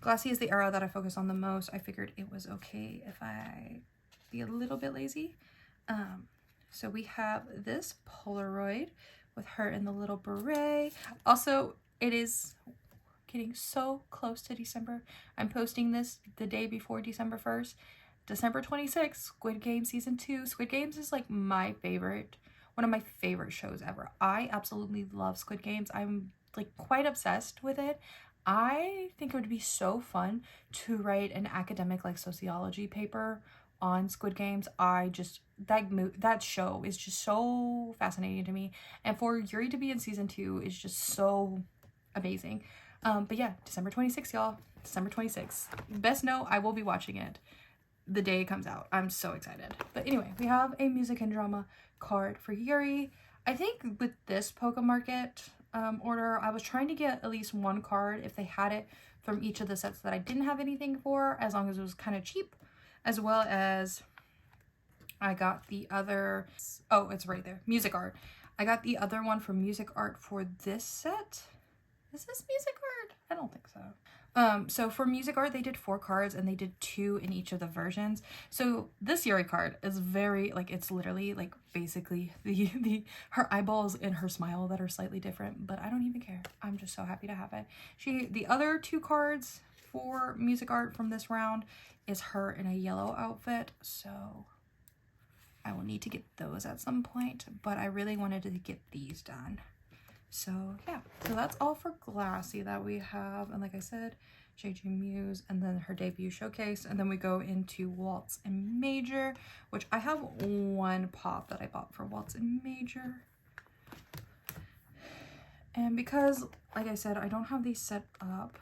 Glassy is the era that I focus on the most, I figured it was okay if I be a little bit lazy. So we have this Polaroid with her in the little beret. Also, it is getting so close to December. I'm posting this the day before December 1st. December 26th, Squid Game Season 2. Squid Games is like my favorite, one of my favorite shows ever. I absolutely love Squid Games. I'm like quite obsessed with it. I think it would be so fun to write an academic like sociology paper on Squid Games. That show is just so fascinating to me. And for Yuri to be in season 2 is just so amazing. But yeah, December 26th, y'all. December 26th. Best know I will be watching it the day it comes out. I'm so excited. But anyway, we have a music and drama card for Yuri. I think with this Pokemarket order, I was trying to get at least one card if they had it from each of the sets that I didn't have anything for, as long as it was kind of cheap, as well as I got the other, oh, it's right there, music art. I got the other one for music art for this set. Is this music art? I don't think so. So for music art, they did 4 cards and they did 2 in each of the versions. So this Yuri card is very, like, it's literally like basically her eyeballs and her smile that are slightly different, but I don't even care. I'm just so happy to have it. The other 2 cards for music art from this round is her in a yellow outfit. So I will need to get those at some point, but I really wanted to get these done. So yeah, so that's all for Glassy that we have. And like I said, JJ Muse, and then her debut showcase. And then we go into Waltz and Major, which I have 1 pop that I bought for Waltz and Major. And because, like I said, I don't have these set up,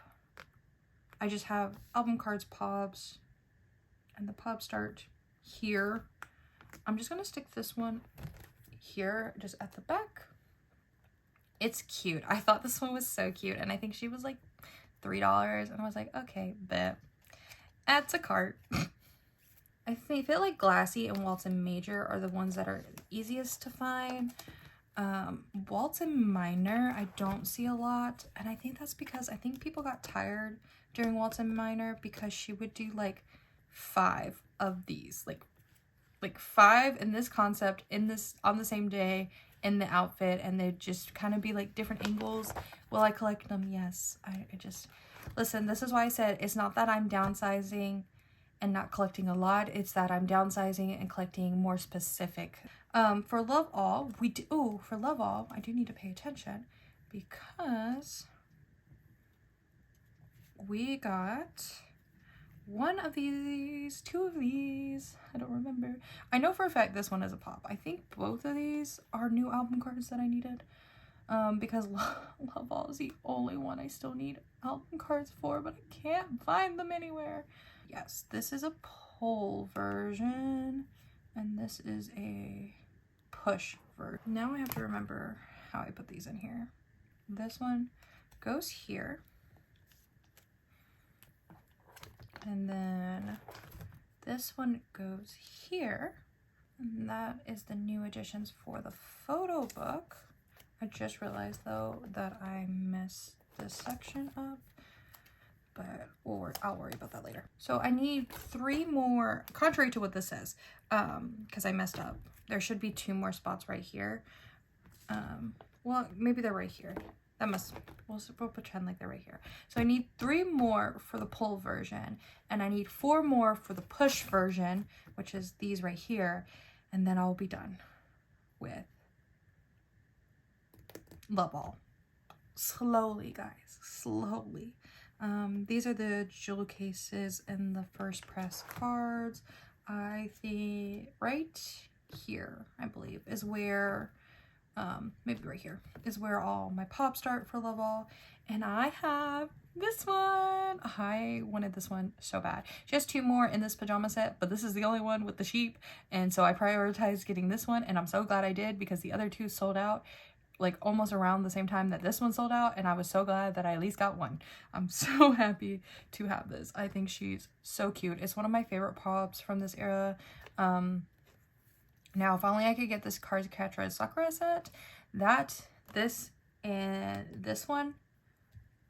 I just have album cards, pops, and the pops start here. I'm just going to stick this one here, just at the back. It's cute. I thought this one was so cute, and I think she was like $3, and I was like, okay, bet. Add to cart. I feel like Glassy and Waltz and Major are the ones that are easiest to find. Waltz and Minor, I don't see a lot, and I think that's because I think people got tired during Waltz and Minor because she would do like 5 of these, like 5 in this concept, on the same day, in the outfit, and they'd just kind of be like different angles. Will I collect them? Yes. I just, listen, this is why I said it's not that I'm downsizing and not collecting a lot, it's that I'm downsizing and collecting more specific. For Love All, for Love All, I do need to pay attention because we got 1 of these, 2 of these, I don't remember. I know for a fact this one is a pop. I think both of these are new album cards that I needed, because Love All is the only one I still need album cards for, but I can't find them anywhere. Yes, this is a pull version, and this is a push version. Now I have to remember how I put these in here. This one goes here. And then this one goes here, and that is the new additions for the photo book. I just realized though that I messed this section up, but I'll worry about that later. So I need 3 more, contrary to what this says, because I messed up. There should be 2 more spots right here. Well, maybe they're right here. We'll pretend like they're right here. So I need 3 more for the pull version, and I need 4 more for the push version, which is these right here, and then I'll be done with Love All. Slowly, guys, slowly. These are the jewel cases and the first press cards. I think right here, I believe, is where maybe right here is where all my pops start for Love All, and I have this one. I wanted this one so bad. She has 2 more in this pajama set, but this is the only one with the sheep, and so I prioritized getting this one, and I'm so glad I did because the other 2 sold out like almost around the same time that this one sold out, and I was so glad that I at least got one. I'm so happy to have this. I think she's so cute. It's one of my favorite pops from this era. Now, if only I could get this Cardcatcher Sakura set, this, and this one,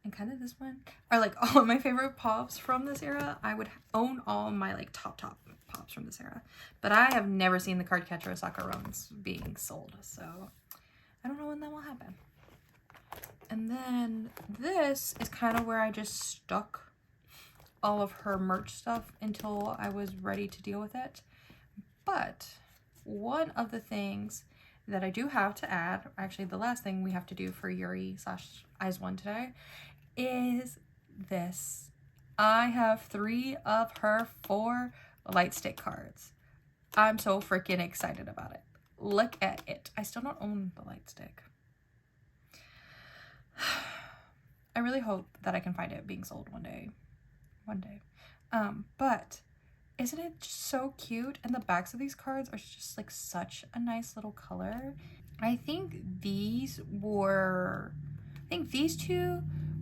and kind of this one are like all of my favorite pops from this era. I would own all my like top pops from this era, but I have never seen the Cardcatcher Sakura ones being sold, so I don't know when that will happen. And then this is kind of where I just stuck all of her merch stuff until I was ready to deal with it. But one of the things that I do have to add, actually the last thing we have to do for Yuri / Eyes 1 today, is this. I have 3 of her 4 light stick cards. I'm so freaking excited about it. Look at it. I still don't own the light stick. I really hope that I can find it being sold one day. But isn't it just so cute? And the backs of these cards are just like such a nice little color. I think these 2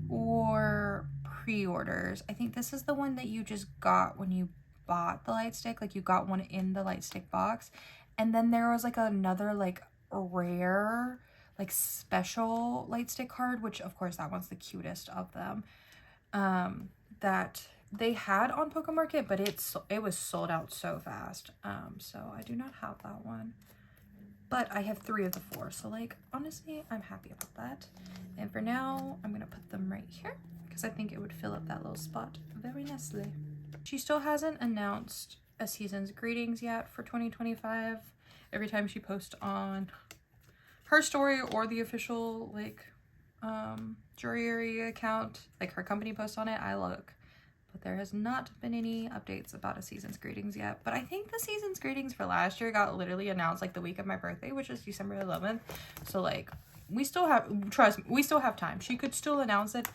were pre-orders. I think this is the one that you just got when you bought the light stick, like you got one in the light stick box. And then there was like another like rare, like special light stick card, which of course that one's the cutest of them, that they had on Poke Market, but it was sold out so fast. So I do not have that one, but I have 3 of the 4, so like honestly I'm happy about that. And for now I'm gonna put them right here because I think it would fill up that little spot very nicely. She still hasn't announced a season's greetings yet for 2025. Every time she posts on her story or the official like Yuri account, like her company posts on it, I look, but there has not been any updates about a season's greetings yet. But I think the season's greetings for last year got literally announced like the week of my birthday, which is December 11th. So like we still have, trust me, we still have time. She could still announce it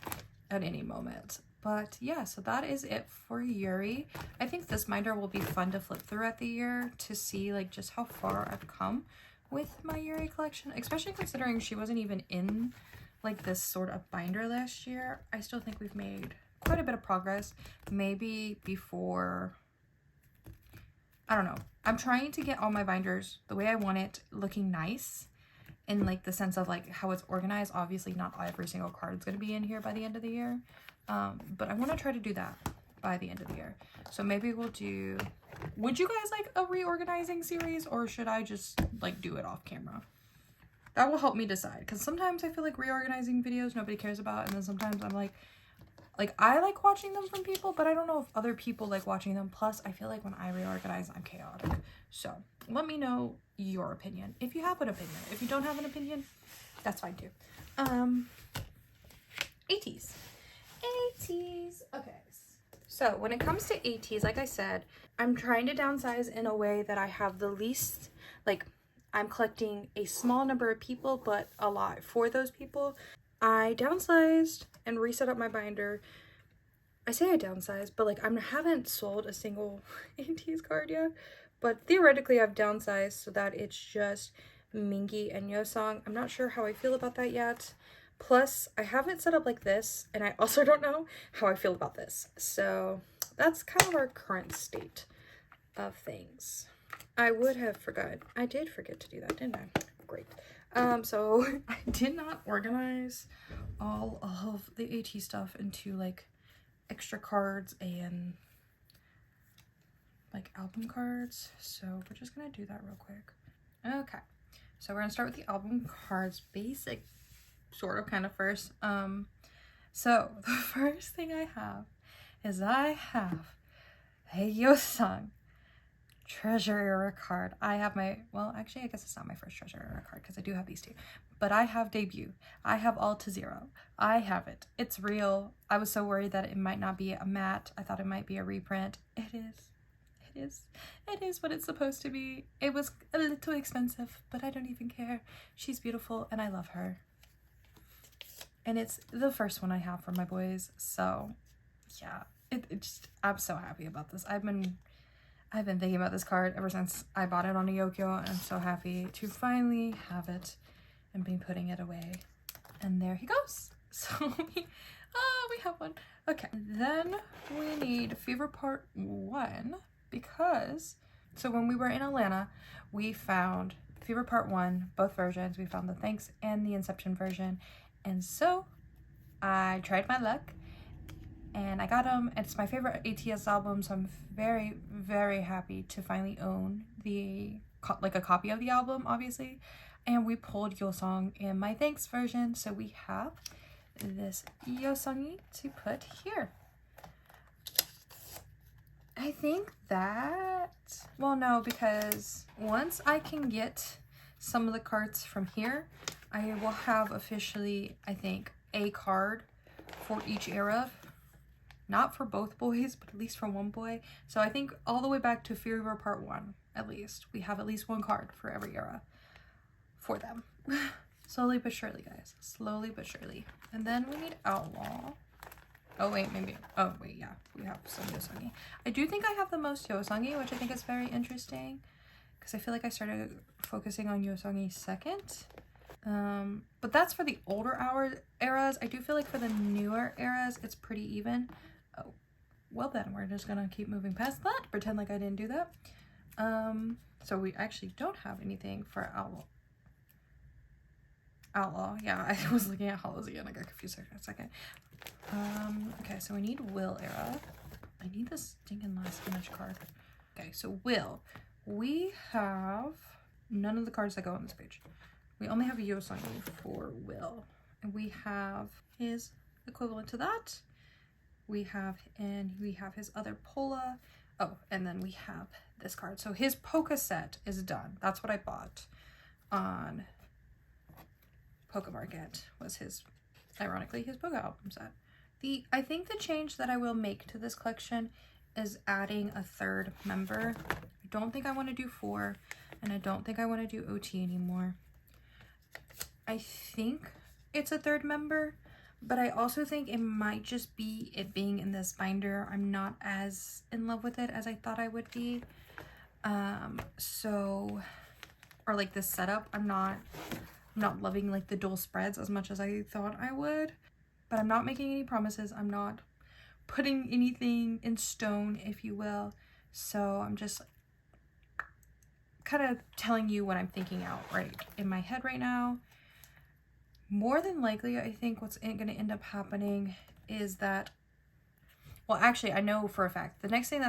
at any moment. But yeah, so that is it for Yuri. I think this binder will be fun to flip through at the year to see like just how far I've come with my Yuri collection, especially considering she wasn't even in like this sort of binder last year. I still think we've made quite a bit of progress. Maybe before, I don't know. I'm trying to get all my binders the way I want it, looking nice in like the sense of like how it's organized. Obviously not every single card is going to be in here by the end of the year. But I want to try to do that by the end of the year. So maybe we'll do, would you guys like a reorganizing series, or should I just like do it off camera? That will help me decide, because sometimes I feel like reorganizing videos nobody cares about, and then sometimes I'm like I like watching them from people, but I don't know if other people like watching them. Plus I feel like when I reorganize I'm chaotic. So let me know your opinion if you have an opinion. If you don't have an opinion, that's fine too. Ateez. Okay, so when it comes to Ateez, like I said, I'm trying to downsize in a way that I have the least, like I'm collecting a small number of people, but a lot for those people. I downsized and reset up my binder. I say I downsized, but like I haven't sold a single Ateez card yet, but theoretically I've downsized so that it's just Mingi and Yosong. I'm not sure how I feel about that yet. Plus, I have it set up like this, and I also don't know how I feel about this. So that's kind of our current state of things. I would have forgot. I did forget to do that, didn't I? Great. So I did not organize all of the Ateez stuff into like extra cards and like album cards. So we're just gonna do that real quick. Okay. So we're gonna start with the album cards basic sort of kind of first. So the first thing I have is I have a Yosong Treasure Era card. I have my, well actually I guess it's not my first Treasure Era card because I do have these 2, but I have Debut, I have All to Zero, I have it, it's real. I was so worried that it might not be a matte. I thought it might be a reprint. It is what it's supposed to be. It was a little expensive, but I don't even care. She's beautiful and I love her. And it's the first one I have for my boys, so yeah, it just, I'm so happy about this. I've been thinking about this card ever since I bought it on a Yokyo, and I'm so happy to finally have it and be putting it away. And there he goes. So we have one. Okay, then we need Fever Part 1, because So when we were in Atlanta, we found Fever Part 1, both versions. We found the Thanks and the Inception version. And so I tried my luck and I got them. It's my favorite Ateez album, so I'm very, very happy to finally own a copy of the album, obviously. And we pulled Yeosang in my Thanks version, so we have this Yeosangi to put here. I think that, well, no, because once I can get some of the cards from here, I will have officially, I think, a card for each era. Not for both boys, but at least for one boy. So I think all the way back to Fever Part 1, at least, we have at least one card for every era for them. Slowly but surely, guys. Slowly but surely. And then we need Outlaw. Oh, wait, maybe. Oh, wait, yeah. We have some Yeosangi. I do think I have the most Yeosangi, which I think is very interesting. Because I feel like I started focusing on Yeosangi second. But that's for the older eras. I do feel like for the newer eras, it's pretty even. Oh, well then, we're just gonna keep moving past that. Pretend like I didn't do that. So we actually don't have anything for Outlaw. Yeah, I was looking at Hollows again. I got confused for a second. Okay, so we need Will era. I need this stinking last image card. Okay, so Will. We have none of the cards that go on this page. We only have a Yeosangi for Will. And we have his equivalent to that. We have his other Pola. Oh, and then we have this card. So his Polka set is done. That's what I bought on Polka Market, was his, ironically, his Polka album set. I think the change that I will make to this collection is adding a third member. I don't think I want to do 4, and I don't think I want to do OT anymore. I think it's a third member, but I also think it might just be it being in this binder. I'm not as in love with it as I thought I would be. Or like this setup, I'm not loving like the dual spreads as much as I thought I would. But I'm not making any promises. I'm not putting anything in stone, if you will. So I'm just kind of telling you what I'm thinking out right in my head right now. More than likely, I think what's going to end up happening is that, well, actually, I know for a fact, the next thing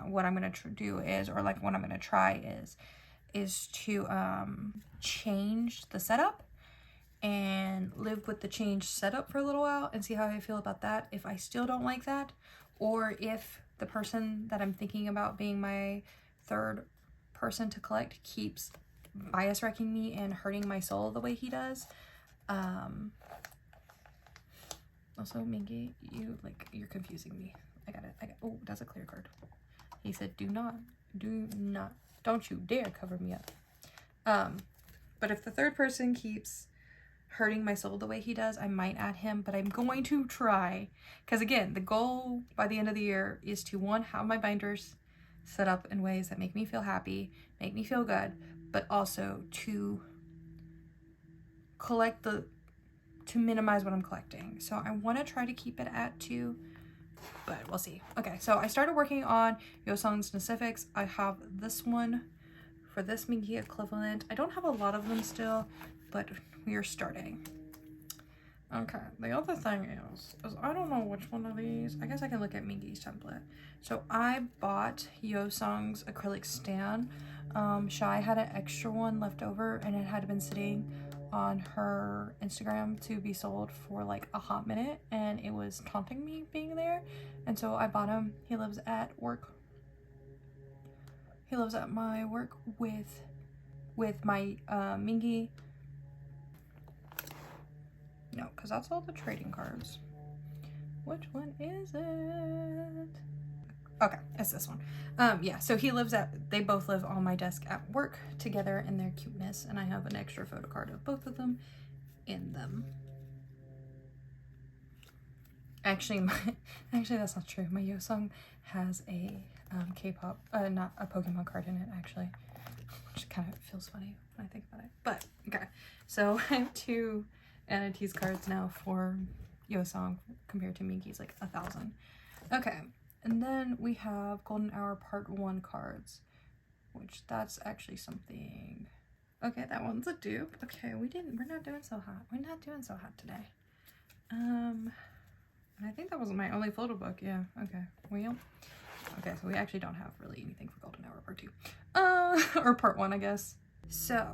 what I'm going to do is, or like what I'm going to try is to change the setup and live with the changed setup for a little while and see how I feel about that. If I still don't like that, or if the person that I'm thinking about being my third person to collect keeps bias wrecking me and hurting my soul the way he does. Also, Mingy, you're confusing me. Oh, that's a clear card. He said, do not, don't you dare cover me up. But if the third person keeps hurting my soul the way he does, I might add him, but I'm going to try. Because again, the goal by the end of the year is to, 1, have my binders set up in ways that make me feel happy, make me feel good, but also to to minimize what I'm collecting. So I want to try to keep it at 2, but we'll see. Okay, so I started working on Yeosang specifics. I have this one for this Mingy equivalent. I don't have a lot of them still, but we are starting. Okay, the other thing is I don't know which one of these. I guess I can look at Mingy's template. So I bought Yeosang's acrylic stand. Shai had an extra one left over, and it had been sitting on her Instagram to be sold for like a hot minute, and it was taunting me being there, and so I bought him. He lives at work. He lives at my work with my Mingy. No, because that's all the trading cards. Which one is it? Okay, it's this one. Yeah, so they both live on my desk at work together in their cuteness, and I have an extra photo card of both of them in them. Actually, that's not true. My Yeosang has a K-pop, not a Pokemon card in it, actually. Which kind of feels funny when I think about it. But, okay. So I have 2 Ateez cards now for Yeosang compared to Mingy's like 1,000. Okay. And then we have Golden Hour Part 1 cards, which that's actually something. Okay, that one's a dupe. Okay, we're not doing so hot. We're not doing so hot today. And I think that was my only photo book. Yeah, okay. Well, okay, so we actually don't have really anything for Golden Hour Part 2. Or Part 1, I guess. So,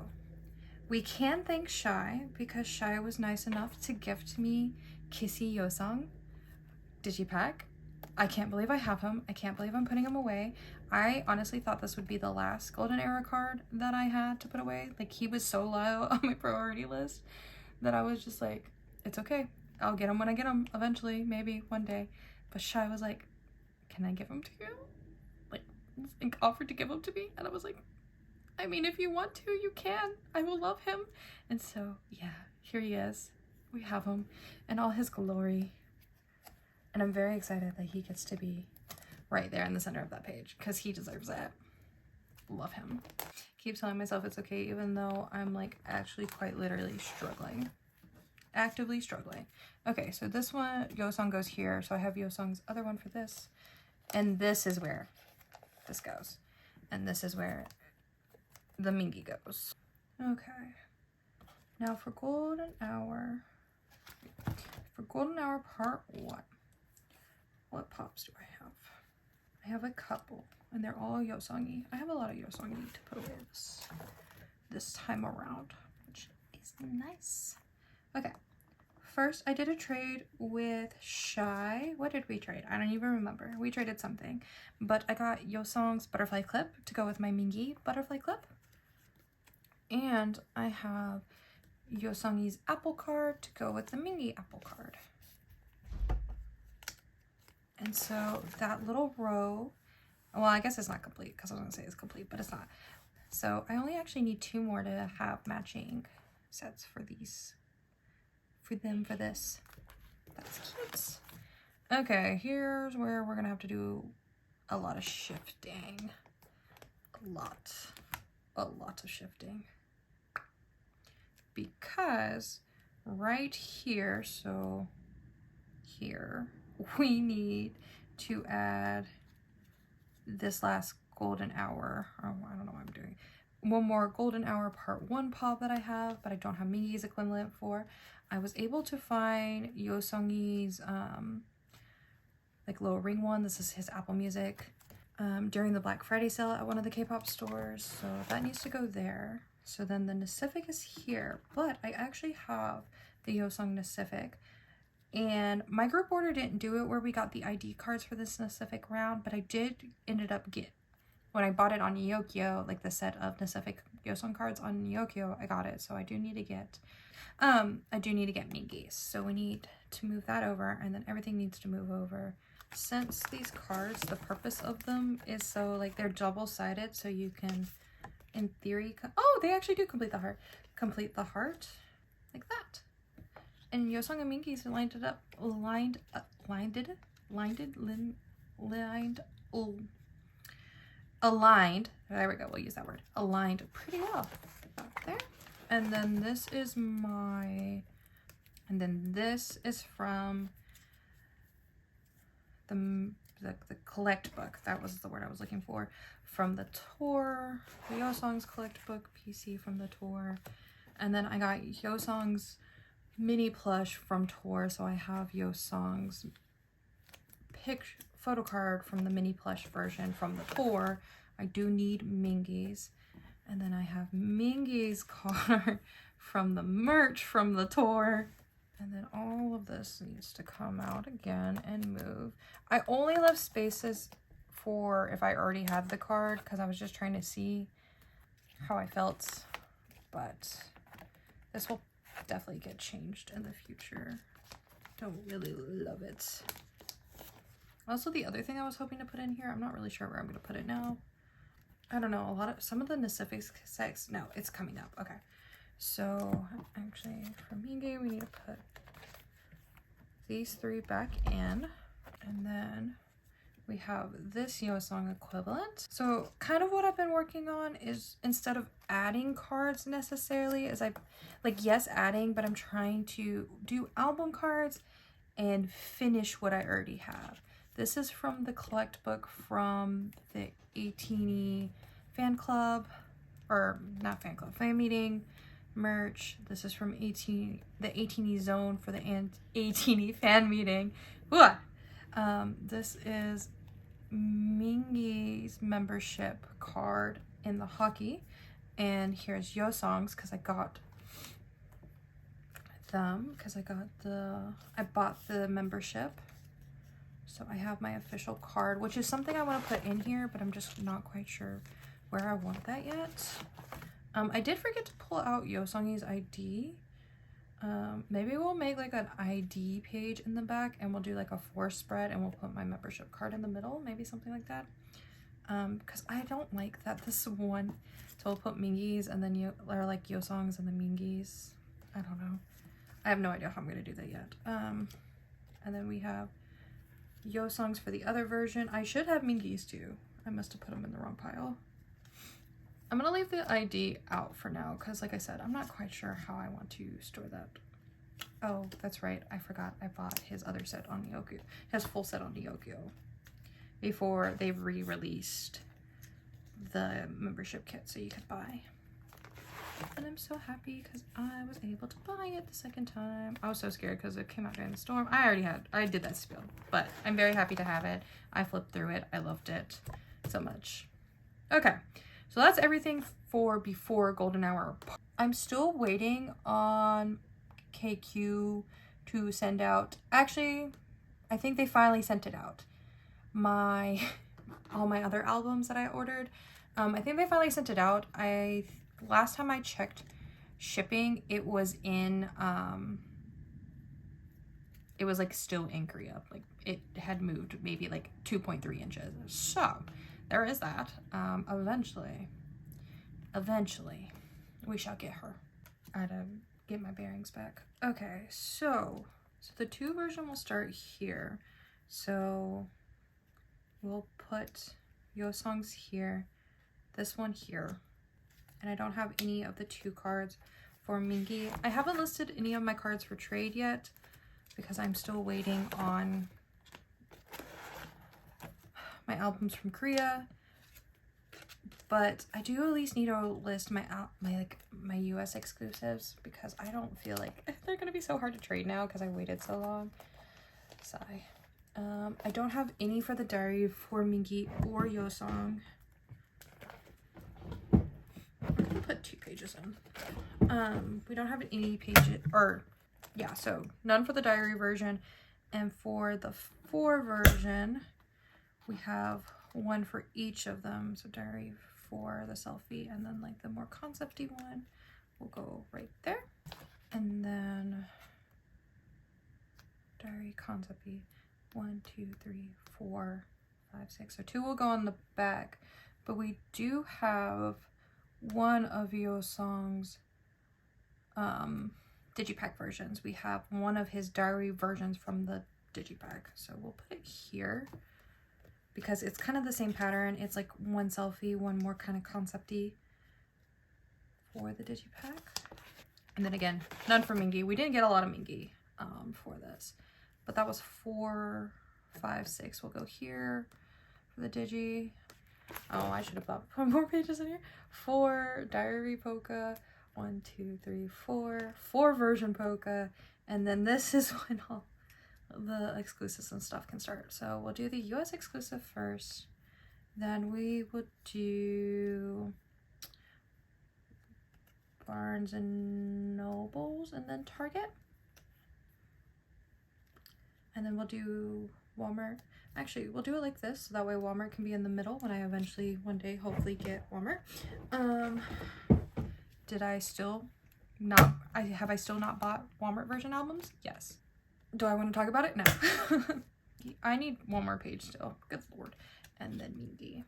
we can thank Shy, because Shy was nice enough to gift me Kissy Yosong Digipack. I can't believe I have him. I can't believe I'm putting him away. I honestly thought this would be the last Golden Era card that I had to put away. Like, he was so low on my priority list that I was just like, it's okay. I'll get him when I get him eventually, maybe one day. But Shy was like, can I give him to you? Like offered to give him to me. And I was like, I mean, if you want to, you can. I will love him. And so, yeah, here he is. We have him in all his glory. And I'm very excited that he gets to be right there in the center of that page, because he deserves it. Love him. Keep telling myself it's okay, even though I'm like actually quite literally struggling. Actively struggling. Okay, so this one, Yosong goes here. So I have Yosong's other one for this. And this is where this goes. And this is where the Mingi goes. Okay. Now for Golden Hour. For Golden Hour Part 1. What pops do I have? I have a couple, and they're all Yosongi. I have a lot of Yosongi to put away this time around, which is nice. Okay, first I did a trade with Shy. What did we trade? I don't even remember. We traded something, but I got Yosong's butterfly clip to go with my Mingi butterfly clip, and I have Yosongi's apple card to go with the Mingi apple card. And so that little row, well, I guess it's not complete, because I was going to say it's complete, but it's not. So I only actually need 2 more to have matching sets for these, for this. That's cute. Okay, here's where we're going to have to do a lot of shifting. A lot of shifting. Because right here, so here, we need to add this last Golden Hour. Oh, I don't know what I'm doing. One more Golden Hour Part 1 pop that I have, but I don't have Mingi's equivalent for. I was able to find Yosongi's like little ring one. This is his Apple Music during the Black Friday sale at one of the K-pop stores. So that needs to go there. So then the Pacific is here, but I actually have the Yosong Pacific. And my group order didn't do it where we got the ID cards for this Pacific round, but I did ended up when I bought it on Yokio, like the set of Pacific Yosong cards on Yokio, I got it. So I do need to get Mingi's. So we need to move that over, and then everything needs to move over. Since these cards, the purpose of them is so like they're double-sided, so you can, in theory, oh, they actually do complete the heart like that. And Yosong and Mingi's lined aligned. There we go. We'll use that word. Aligned pretty well back there. And then this is this is from the collect book. That was the word I was looking for. From the tour, the Yosong's collect book PC from the tour. And then I got Yosong's mini plush from tour, so I have Yosong's photo card from the mini plush version from the tour. I do need Mingi's, and then I have Mingi's card from the merch from the tour, and then all of this needs to come out again and move. I only left spaces for if I already had the card, because I was just trying to see how I felt, but this will definitely get changed in the future. Don't really love it. Also, the other thing I was hoping to put in here, I'm not really sure where I'm going to put it now. I don't know, some of the Pacific sex, no, it's coming up. Okay, so actually for Mingi, we need to put these 3 back in, and then we have this Yosong equivalent. So kind of what I've been working on is, instead of adding cards necessarily, is yes, adding, but I'm trying to do album cards and finish what I already have. This is from the collect book from the Ateez fan club, or not fan club, fan meeting merch. This is from the Ateez zone for the Ateez fan meeting. This is Mingy's membership card in the hockey, and here's Yo Songs because I got them because I bought the membership, so I have my official card, which is something I want to put in here, but I'm just not quite sure where I want that yet. I did forget to pull out Yo Songy's ID. Maybe we'll make like an ID page in the back, and we'll do like a 4 spread, and we'll put my membership card in the middle, maybe something like that. Because I don't like that this one, so we'll put Mingy's and then Yo Songs and the Mingy's. I don't know. I have no idea how I'm gonna do that yet. And then we have Yo Songs for the other version. I should have Mingy's too. I must have put them in the wrong pile. I'm gonna leave the ID out for now because, like I said, I'm not quite sure how I want to store that. Oh, that's right. I forgot I bought his other set on Yokio. His full set on Yokio before they re-released the membership kit so you could buy. And I'm so happy because I was able to buy it the second time. I was so scared because it came out during the storm. I did that spill, but I'm very happy to have it. I flipped through it. I loved it so much. Okay. So that's everything for before golden hour. I'm still waiting on KQ to send out. Actually, I think they finally sent it out. All my other albums that I ordered. I think they finally sent it out. Last time I checked shipping, it was in it was like still in Korea. Like it had moved maybe like 2.3 inches. So there is that. Eventually, we shall get her. I had to get my bearings back. Okay, so the 2 version will start here. So we'll put Yo Songs here, this one here, and I don't have any of the 2 cards for Mingy. I haven't listed any of my cards for trade yet because I'm still waiting on my albums from Korea. But I do at least need to list my US exclusives because I don't feel like they're gonna be so hard to trade now because I waited so long. Sigh. I don't have any for the diary for Mingy or Yo Song. I'm gonna put 2 pages in. We don't have any pages, or yeah, so none for the diary version, and for the 4 version, we have 1 for each of them. So diary for the selfie, and then like the more concepty one will go right there, and then diary concepty 1, 2, 3, 4, 5, 6. So 2 will go on the back, but we do have one of Yo Song's digipack versions. We have one of his diary versions from the digipack, so we'll put it here because it's kind of the same pattern. It's like 1 selfie, 1 more kind of concept-y for the digipack. And then again, none for Mingy. We didn't get a lot of Mingy for this, but that was 4, 5, 6 will go here for the digi. Oh, I should have put more pages in here. 4 diary polka, 1, 2, 3, 4, 4 version polka, and then this is when all the exclusives and stuff can start. So we'll do the US exclusive first, then we will do Barnes and Nobles, and then Target, and then we'll do Walmart. Actually, we'll do it like this, so that way Walmart can be in the middle when I eventually one day hopefully get Walmart. Have I still not bought Walmart version albums? Yes. Do I want to talk about it? No. I need one more page still. Good lord. And then Mingy.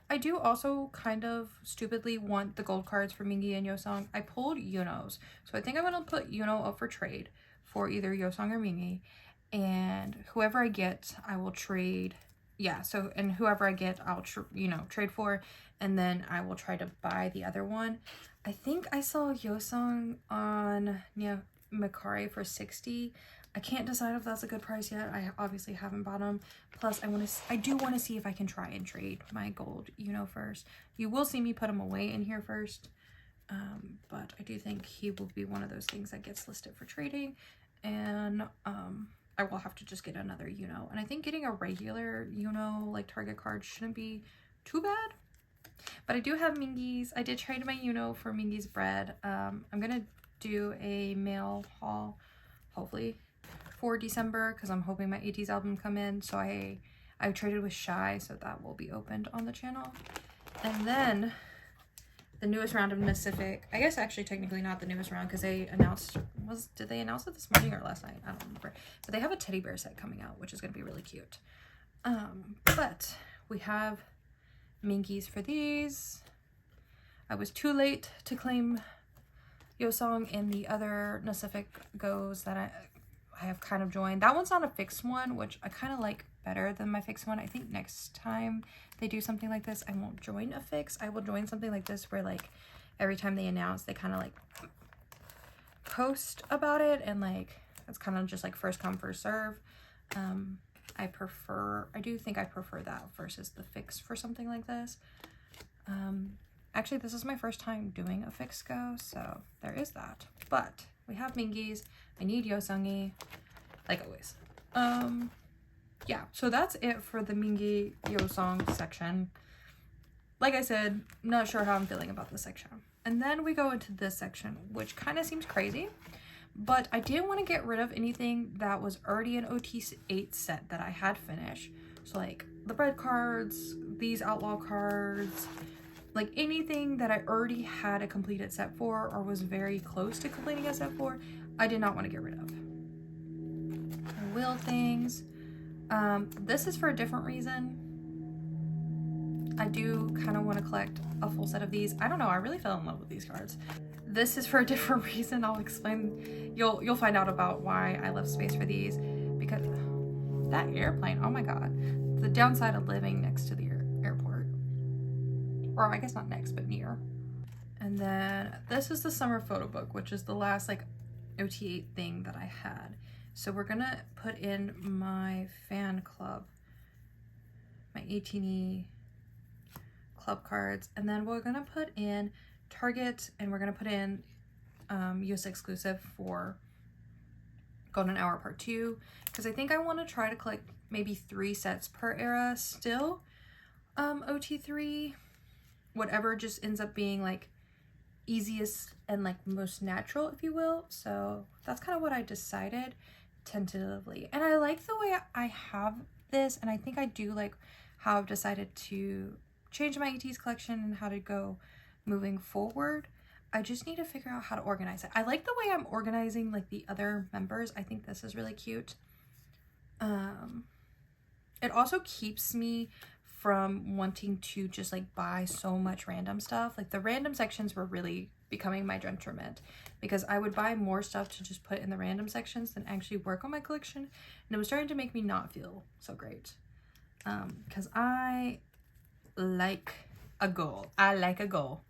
I do also kind of stupidly want the gold cards for Mingy and Yo Song. I pulled Yuno's, so I think I'm gonna put Yuno up for trade for either Yo Song or Mingy, and whoever I get, I will trade. Yeah. So, and whoever I get, I'll trade for, and then I will try to buy the other one. I think I saw Yo Song on Makari for 60. I can't decide if that's a good price yet. I obviously haven't bought them. Plus, I do want to see if I can try and trade my gold, you know, first. You will see me put them away in here first. But I do think he will be one of those things that gets listed for trading. And I will have to just get another Uno. And I think getting a regular Uno, like Target card, shouldn't be too bad. But I do have Mingies. I did trade my Uno for Mingies bread. I'm going to do a mail haul, hopefully, for December, because I'm hoping my Ateez album come in. So I've traded with Shy, so that will be opened on the channel. And then the newest round of Pacific. I guess actually technically not the newest round, because they announced, did they announce it this morning or last night? I don't remember. But they have a teddy bear set coming out, which is going to be really cute. But we have Mingies for these. I was too late to claim Yosong in the other Pacific goes that I have kind of joined. That one's not a fixed one, which I kind of like better than my fixed one. I think next time they do something like this, I won't join a fix. I will join something like this where like every time they announce, they kind of like post about it, and like it's kind of just like first come first serve. I do think I prefer that versus the fix for something like this. Actually, this is my first time doing a fix go, so there is that. But we have Mingies. I need Yosungi, like always. Yeah, so that's it for the Mingi Yosong section. Like I said, not sure how I'm feeling about this section. And then we go into this section, which kind of seems crazy, but I didn't want to get rid of anything that was already an OT8 set that I had finished. So like the bread cards, these outlaw cards, like anything that I already had a completed set for or was very close to completing a set for, I did not want to get rid of. Will things. This is for a different reason. I do kind of want to collect a full set of these. I don't know, I really fell in love with these cards. This is for a different reason. I'll explain. You'll find out about why I left space for these, because that airplane, oh my god. The downside of living next to the airport. Or I guess not next, but near. And then this is the summer photo book, which is the last like OT8 thing that I had. So we're gonna put in my fan club, my 18E club cards, and then we're gonna put in Target, and we're gonna put in US exclusive for Golden Hour Part 2, because I think I want to try to collect maybe 3 sets per era still. OT3, whatever just ends up being like easiest and like most natural, if you will. So that's kind of what I decided tentatively, and I like the way I have this, and I think I do like how I've decided to change my Ateez collection and how to go moving forward. I just need to figure out how to organize it. I like the way I'm organizing like the other members. I think this is really cute. It also keeps me from wanting to just like buy so much random stuff. Like the random sections were really becoming my detriment, because I would buy more stuff to just put in the random sections than actually work on my collection, and it was starting to make me not feel so great. Because I like a goal. I like a goal.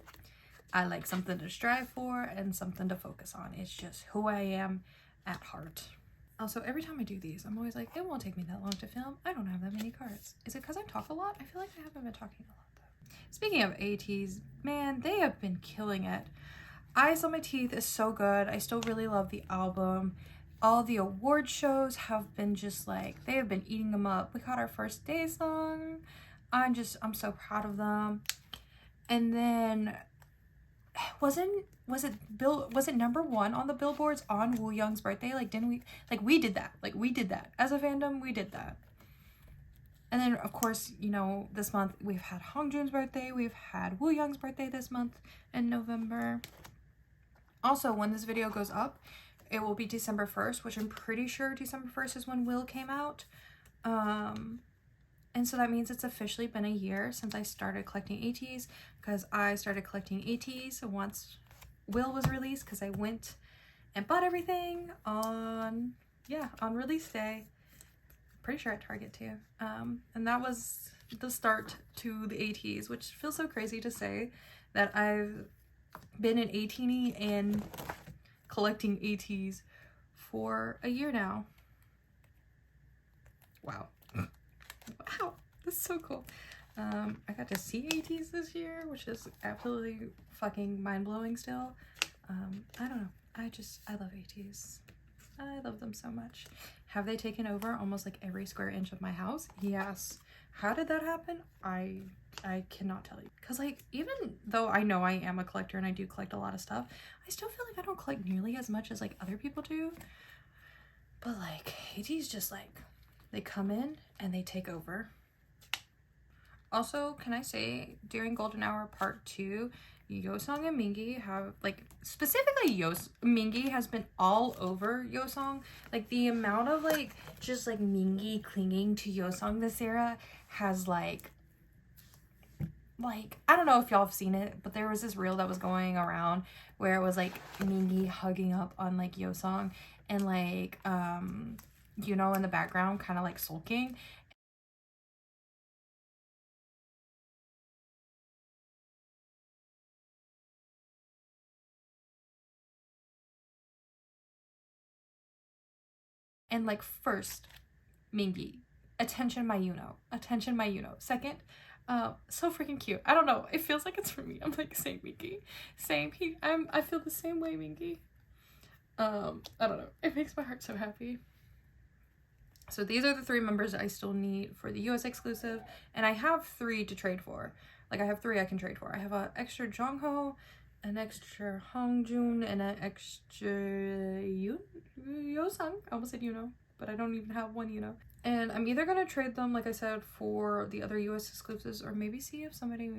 I like something to strive for and something to focus on. It's just who I am at heart. Also, every time I do these, I'm always like, it won't take me that long to film. I don't have that many cards. Is it because I talk a lot? I feel like I haven't been talking a lot though. Speaking of Ateez, man, they have been killing it. Eyes on My Teeth is so good. I still really love the album. All the award shows have been just like, they have been eating them up. We got our first day song. I'm so proud of them. And then was it #1 on the billboards on Woo Young's birthday? Like, didn't we, like, we did that. Like, we did that as a fandom. We did that. And then of course, you know, this month we've had Hongjoon's birthday, we've had Woo Young's birthday this month in November. Also, when this video goes up, it will be December 1st, which I'm pretty sure December 1st is when Will came out. And so that means it's officially been a year since I started collecting Ateez, because I started collecting Ateez once Will was released, because I went and bought everything on release day. Pretty sure at Target too. And that was the start to the Ateez, which feels so crazy to say that I've been an 18E and collecting Ateez for a year now. Wow. Wow, this is so cool. I got to see Ateez this year, which is absolutely fucking mind-blowing still. I don't know. I love Ateez. I love them so much. Have they taken over almost like every square inch of my house? Yes. How did that happen? I cannot tell you. Because like, even though I know I am a collector and I do collect a lot of stuff, I still feel like I don't collect nearly as much as like other people do. But like, Ateez just like, they come in and they take over. Also, can I say, during Golden Hour Part 2, Yosong and Mingi have, like, specifically Mingi has been all over Yosong. Like, the amount of, like, just, like, Mingi clinging to Yosong this era has, like, I don't know if y'all have seen it, but there was this reel that was going around where it was, like, Mingi hugging up on, like, Yosong and, like, you know, in the background, kind of, like, sulking. And like, first, Mingi, attention my Yuno, attention my Yuno. Second, so freaking cute. I don't know, it feels like it's for me. I'm like, same Mingi, same. I feel the same way, Mingi. I don't know, it makes my heart so happy. So these are the 3 members I still need for the US exclusive, and I have 3 to trade for. Like, I have 3 I can trade for. I have an extra Jongho, an extra Hongjun, and an extra Yosang. I almost said Yuno, but I don't even have one Yuno. And I'm either going to trade them, like I said, for the other US exclusives, or maybe see if somebody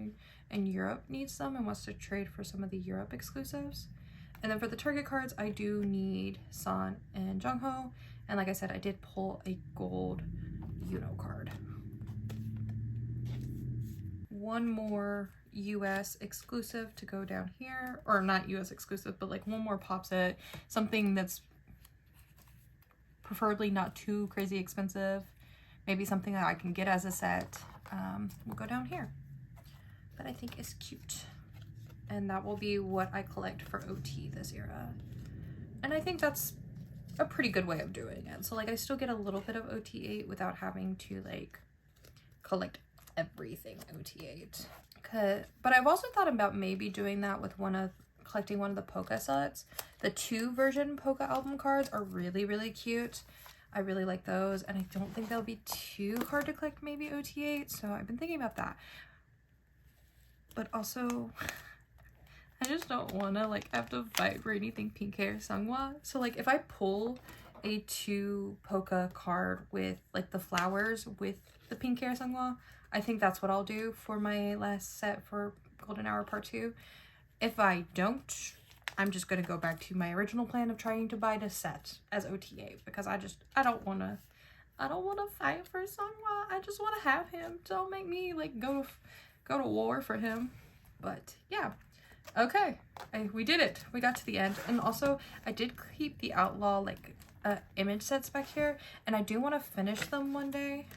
in Europe needs them and wants to trade for some of the Europe exclusives. And then for the target cards, I do need San and Jongho. And like I said, I did pull a gold Yuno card. One more US exclusive to go down here, or not US exclusive, but like one more pop set, something that's preferably not too crazy expensive, maybe something that I can get as a set. We'll go down here, but I think it's cute, and that will be what I collect for OT this era. And I think that's a pretty good way of doing it. So like, I still get a little bit of OT8 without having to like collect everything OT8. But I've also thought about maybe doing that with collecting one of the Polka sets. The 2 version Polka album cards are really, really cute. I really like those, and I don't think they'll be too hard to collect, maybe OT8, so I've been thinking about that. But also, I just don't want to like have to fight for anything pink hair Seonghwa. So like, if I pull a 2 Polka card with like the flowers with the pink hair Seonghwa, I think that's what I'll do for my last set for Golden Hour Part 2. If I don't, I'm just going to go back to my original plan of trying to buy the set as OTA, because I don't want to fight for Seonghwa. I just want to have him. Don't make me like go to war for him. But yeah. Okay, we did it. We got to the end. And also, I did keep the Outlaw like image sets back here, and I do want to finish them one day.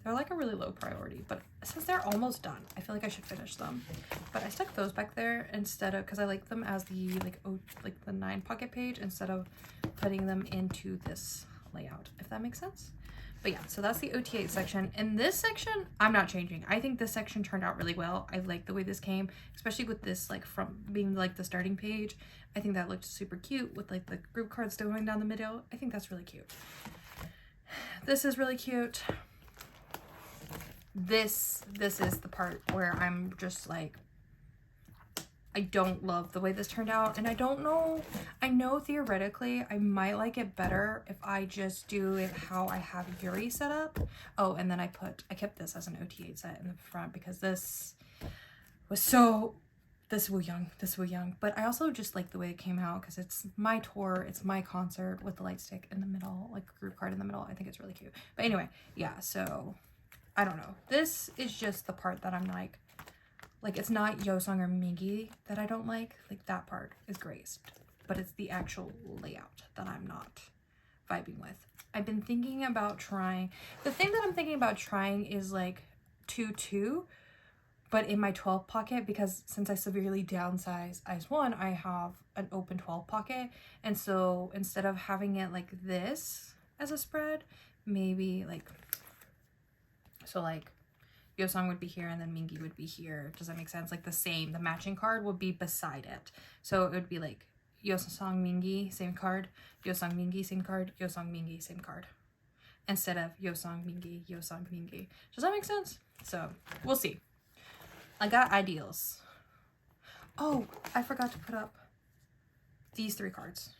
They're like a really low priority, but since they're almost done, I feel like I should finish them. But I stuck those back there instead of, because I like them as the like the 9 pocket page instead of putting them into this layout, if that makes sense. But yeah, so that's the OT8 section. In this section, I'm not changing. I think this section turned out really well. I like the way this came, especially with this like from being like the starting page. I think that looked super cute with like the group cards going down the middle. I think that's really cute. This is really cute. This is the part where I'm just like, I don't love the way this turned out, and I don't know, I know theoretically I might like it better if I just do it how I have Yuri set up. Oh, and then I kept this as an OT8 set in the front because this was so, this was young, but I also just like the way it came out because it's my tour, it's my concert with the light stick in the middle, like group card in the middle. I think it's really cute. But anyway, yeah, so I don't know. This is just the part that I'm like it's not Yosong or Mingi that I don't like that part is graced, but it's the actual layout that I'm not vibing with. I've been thinking about trying, the thing that I'm thinking about trying is like 2-2, But in my 12 pocket, because since I severely downsized size 1, I have an open 12 pocket. And so instead of having it like this as a spread, maybe like, so like Yeosang would be here and then Mingi would be here. Does that make sense? Like the matching card would be beside it. So it would be like Yeosang Mingi, same card, Yeosang Mingi, same card, Yeosang Mingi, same card. Instead of Yeosang Mingi, Yeosang Mingi. Does that make sense? So we'll see. I got ideals. Oh, I forgot to put up these 3 cards.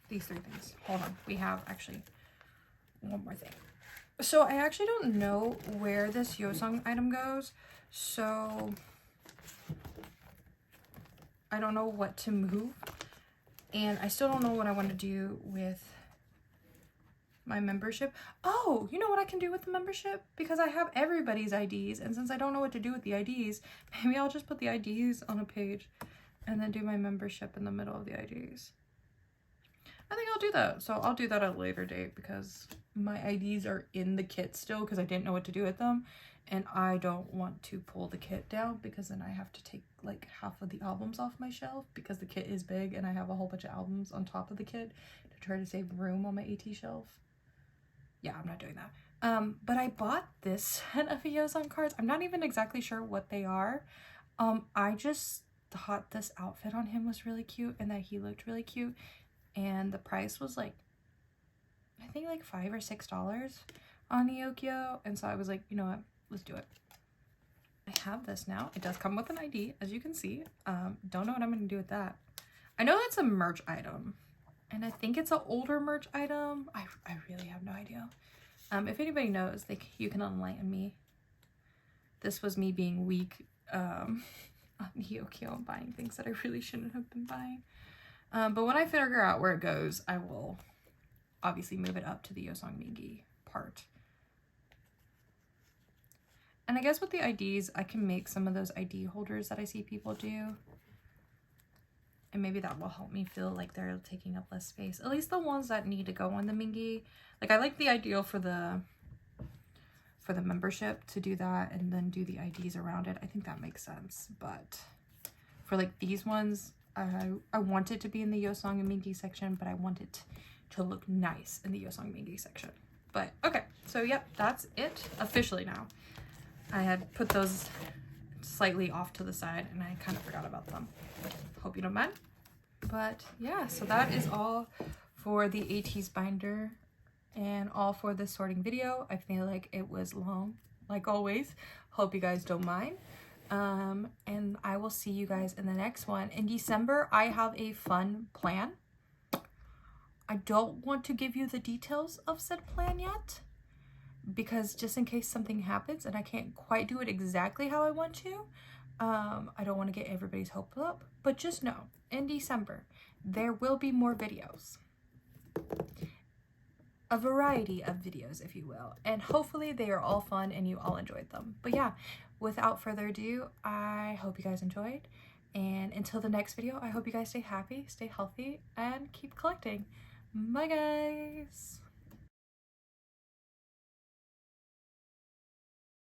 These 3 things. Hold on. We have actually one more thing. So I actually don't know where this Yeosang item goes. So I don't know what to move. And I still don't know what I want to do with my membership. Oh, you know what I can do with the membership? Because I have everybody's IDs, and since I don't know what to do with the IDs, maybe I'll just put the IDs on a page and then do my membership in the middle of the IDs. I think I'll do that. So I'll do that at a later date because my IDs are in the kit still because I didn't know what to do with them, and I don't want to pull the kit down because then I have to take like half of the albums off my shelf because the kit is big and I have a whole bunch of albums on top of the kit to try to save room on my Ateez shelf. Yeah, I'm not doing that. But I bought this set of Yeosang cards. I'm not even exactly sure what they are. I just thought this outfit on him was really cute and that he looked really cute. And the price was like, I think like $5 or $6 on Eokyo. And so I was like, you know what, let's do it. I have this now. It does come with an ID, as you can see. Don't know what I'm going to do with that. I know that's a merch item. And I think it's an older merch item. I really have no idea. If anybody knows, you can enlighten me. This was me being weak on Eokyo and buying things that I really shouldn't have been buying. But when I figure out where it goes, I will obviously move it up to the Yeosang Mingi part. And I guess with the IDs, I can make some of those ID holders that I see people do. And maybe that will help me feel like they're taking up less space. At least the ones that need to go on the Mingi. Like, I like the ideal for the membership to do that and then do the IDs around it. I think that makes sense. But for like these ones, I want it to be in the Yeosang and Mingi section, but I want it to look nice in the Yeosang Mingi section. But okay, so yep, that's it officially now. I had put those slightly off to the side and I kind of forgot about them. Hope you don't mind. But yeah, so that is all for the Ateez binder and all for this sorting video. I feel like it was long, like always. Hope you guys don't mind. And I will see you guys in the next one. In December, I have a fun plan. I don't want to give you the details of said plan yet, because just in case something happens and I can't quite do it exactly how I want to, I don't want to get everybody's hopes up. But just know, in December, there will be more videos. A variety of videos, if you will. And hopefully they are all fun and you all enjoyed them. But yeah, without further ado, I hope you guys enjoyed. And until the next video, I hope you guys stay happy, stay healthy, and keep collecting. Bye, guys!